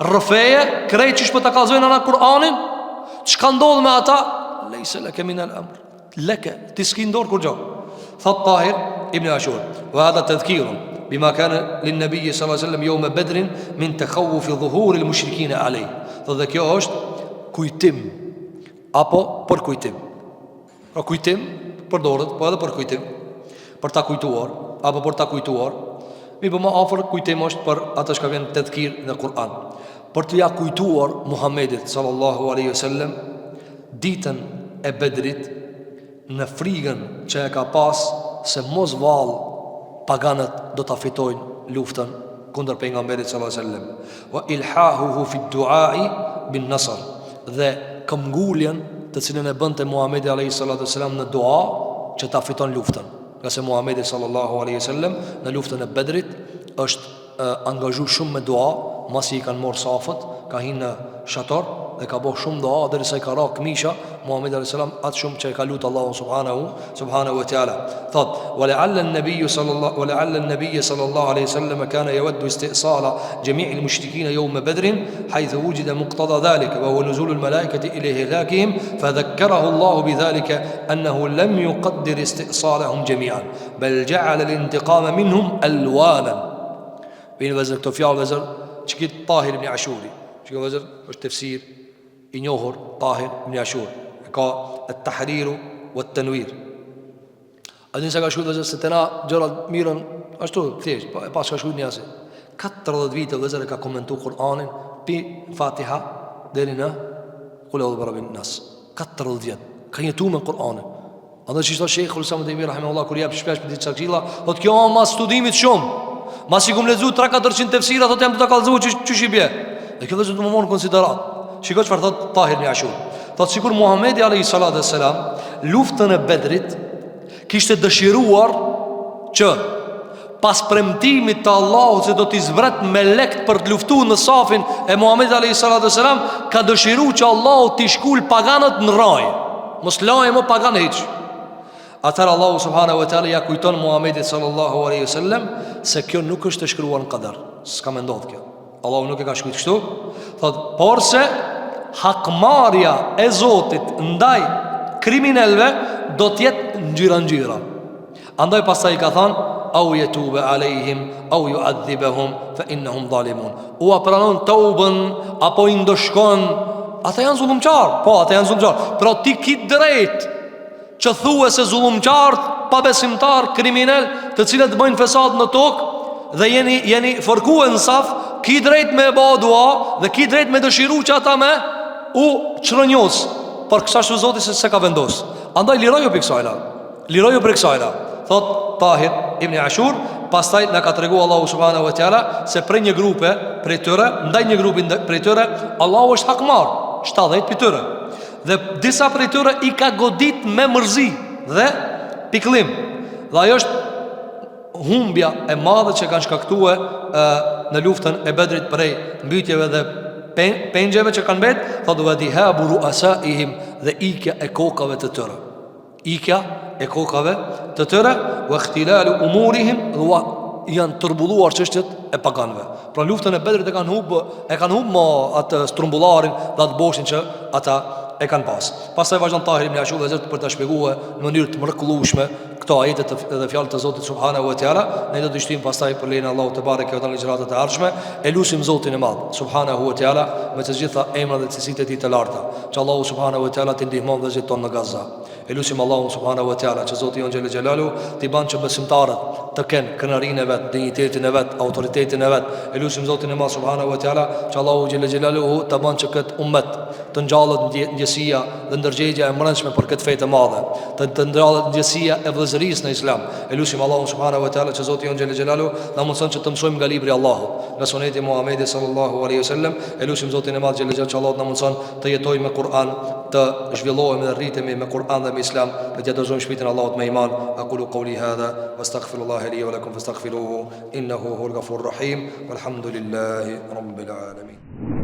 [SPEAKER 2] rrëfeje, krejt që shpëta kalzojnë në Kur'anin. Çka ndodh me ata? Lejse leke min al-amr. Leke, ti s'ki ndorë kur gjo. Thot Tahir ibn Ashur, wa hadha tadhkirun bima kana lin nabiy sallallahu alaihi wasallam yawm Badr min takhawuf dhuhur al-mushrikin alayh. Thot dhe kjo është kujtim apo për kujtim. Pra kujtim përdoret, po edhe për kujtim, për ta kujtuar apo për ta kujtuar. Mi po më afër kujtim është për atë që vjen tadhkir në Kur'an. Për të ja kujtuar Muhammedit sallallahu alaihi wasallam ditën e Bedrit në frigën që e ka pas se mos vallë paganët do ta fitojnë luftën kundër pejgamberit sallallahu alaihi wasallam. Wa ilhahuhu fi ad-du'a bin nasr. Dhe këmbguljen të cilën e bënte Muhamedi alayhi salatu wasallam në dua që ta fiton luftën. Nga se Muhamedi sallallahu alaihi wasallam në luftën e Bedrit është angazhuar shumë me dua, masi i kanë marrë safët, ka hinë në shator dhe ka bëu shumë dua derisa I ka ra këmisha Muhamedi alayhis salam atë shumë që I ka lutur Allahu subhanahu wa taala. Thot ولعل النبي صلى الله عليه وسلم كان يود استئصال جميع المشركين يوم بدر حيث وجد مقتضى ذلك وهو نزول الملائكة إلى هلاكهم فذكره الله بذلك أنه لم يقدر استئصالهم جميعا بل جعل الانتقام منهم ألوانا. بين وزر توفيال وزر شكيت طاهر بن عاشوري شكيت وزر وش تفسير إنيوهر طاهر بن عاشور كا التحرير والتنوير. أدين سكا شو وزر ستنا جرى ميرن أشتو ثيج باش كا شو نياسي 40 vite وزر كا كومنتو قرآن بي فاتحة ديرنا قل أعوذ برب الناس 40 vjet ka jetuar me Kur'anin. Andaj çdo Sheikh Ulsam Demi rahimahullah kur jap shpesh për diçka këshilla, thotë kjo mas studimit shumë. Masi kum lexu 3-400 tefsira, thotë jam të ta kallëzoj çish I bie. Dhe kjo vëzhgim të më marr në konsiderat. Shikoj çfarë thot Tahir ibn Ashur. Thotë sikur Muhamedi alayhi salatu wassalam luftën e Bedrit kishte dëshiruar që pas premtimit të Allahut se do t'i zbret melekt për të luftuar në safin e Muhamedit alayhi salatu wassalam, ka dëshiruar që Allahu t'i shkul paganët në raj. Mos lajë më pagan hiç. Atëherë Allahu subhanahu wa taala ja kujton Muhamedit sallallahu alaihi wasallam se kjo nuk është e shkruar në qadar. S'ka më ndodhur kjo. Allahu nuk e ka shkruar kështu. Thot, por se hakmarrja e Zotit ndaj kriminalëve do të jetë ngjyra. Andaj pastaj I ka thënë au yatuba alejhim au yu'adhibuhum fa innahum zalimun. U pranon tawbën apo I ndoshkon, ata janë zullumçar. Po, ata janë zullumçar. Pra ti ki drejt që thue se zullumçar, pabesimtar, kriminal, të cilët bëjnë fesad në tokë dhe jeni fërkuar në saf, ki drejt me bë dua dhe ki drejt me dëshiru që ata me u çrënjos. Por kështu Zoti se ka vendos. Andaj liroju për kësajla. Liroju për kësajla. Thot Tahir ibn Ashur, pastaj na ka tregu Allahu subhanahu wa taala se për një grupe prej tyre, ndaj një grupi prej tyre, Allahu është hakmar, 70 prej tyre. Dhe disa prej tyre I ka godit me mërzi dhe pikëllim. Dhe ajo është humbja e madhe që kanë shkaktuar në luftën e Bedrit prej mbytjeve dhe pengjeve që kanë mbet, thotë vadihabu ruasaihim dhe ikja e kokave të tyre. Ikja e kokave të tyre wa ikhtilalu umurihim wa janë turbulluar çështjet e paganëve. Pra luftën e Bedrit e kanë humb mo atë strumbullarin dhe atë boshin që ata e kanë pas. Pastaj vazhdon Tahir ibn Ashur dhe për ta shpjeguar në mënyrë të mrekullueshme këto ajete dhe fjalët e Zotit subhanahu wa taala, ne do të shtim pastaj për lejen e Allahut te bareke ve teala ligjëratat e ardhshme, e lutim Zotin e Madh subhanahu wa taala me të gjitha emrat dhe cilësitë e tij të larta, që Allahu subhanahu wa taala të ndihmon dhe jeton në Gaza. E lutim Allahu subhanahu wa taala që Zoti jon xhelel xhelalu t'i ban që besimtarët të kenë kënaqërinë e vet, dinjitetin e vet, autoritetin e vet. E lutim Zotin e Madh subhanahu wa taala që Allahu xhelel xhelalu të ban që këtë ummet të ngjallet ndjesia dhe ndërgjegja e mbrëmshme për këtë fe të madhe, të ngjallet ndjesia e vëllëzërisë në Islam. E lutim Allahu subhanahu wa taala që Zoti jon xhelel xhelalu na mundson që të mësojmë nga libri i Allahut, nga suneti i Muhamedit sallallahu alaihi wasallam. E lutim Zotin e Madh xhelel xhelalu që Allahu na mundson të jetojmë me Kur'an, të zhvillohemi dhe rritemi me Kur'an dhe me Islam, dhe të dorëzojmë shpirtin Allahut me iman. Aqulu qawli hadha wastaghfirullaha li wa lakum fastaghfiruhu innahu huwal ghafurur rahim walhamdulillahi rabbil alamin.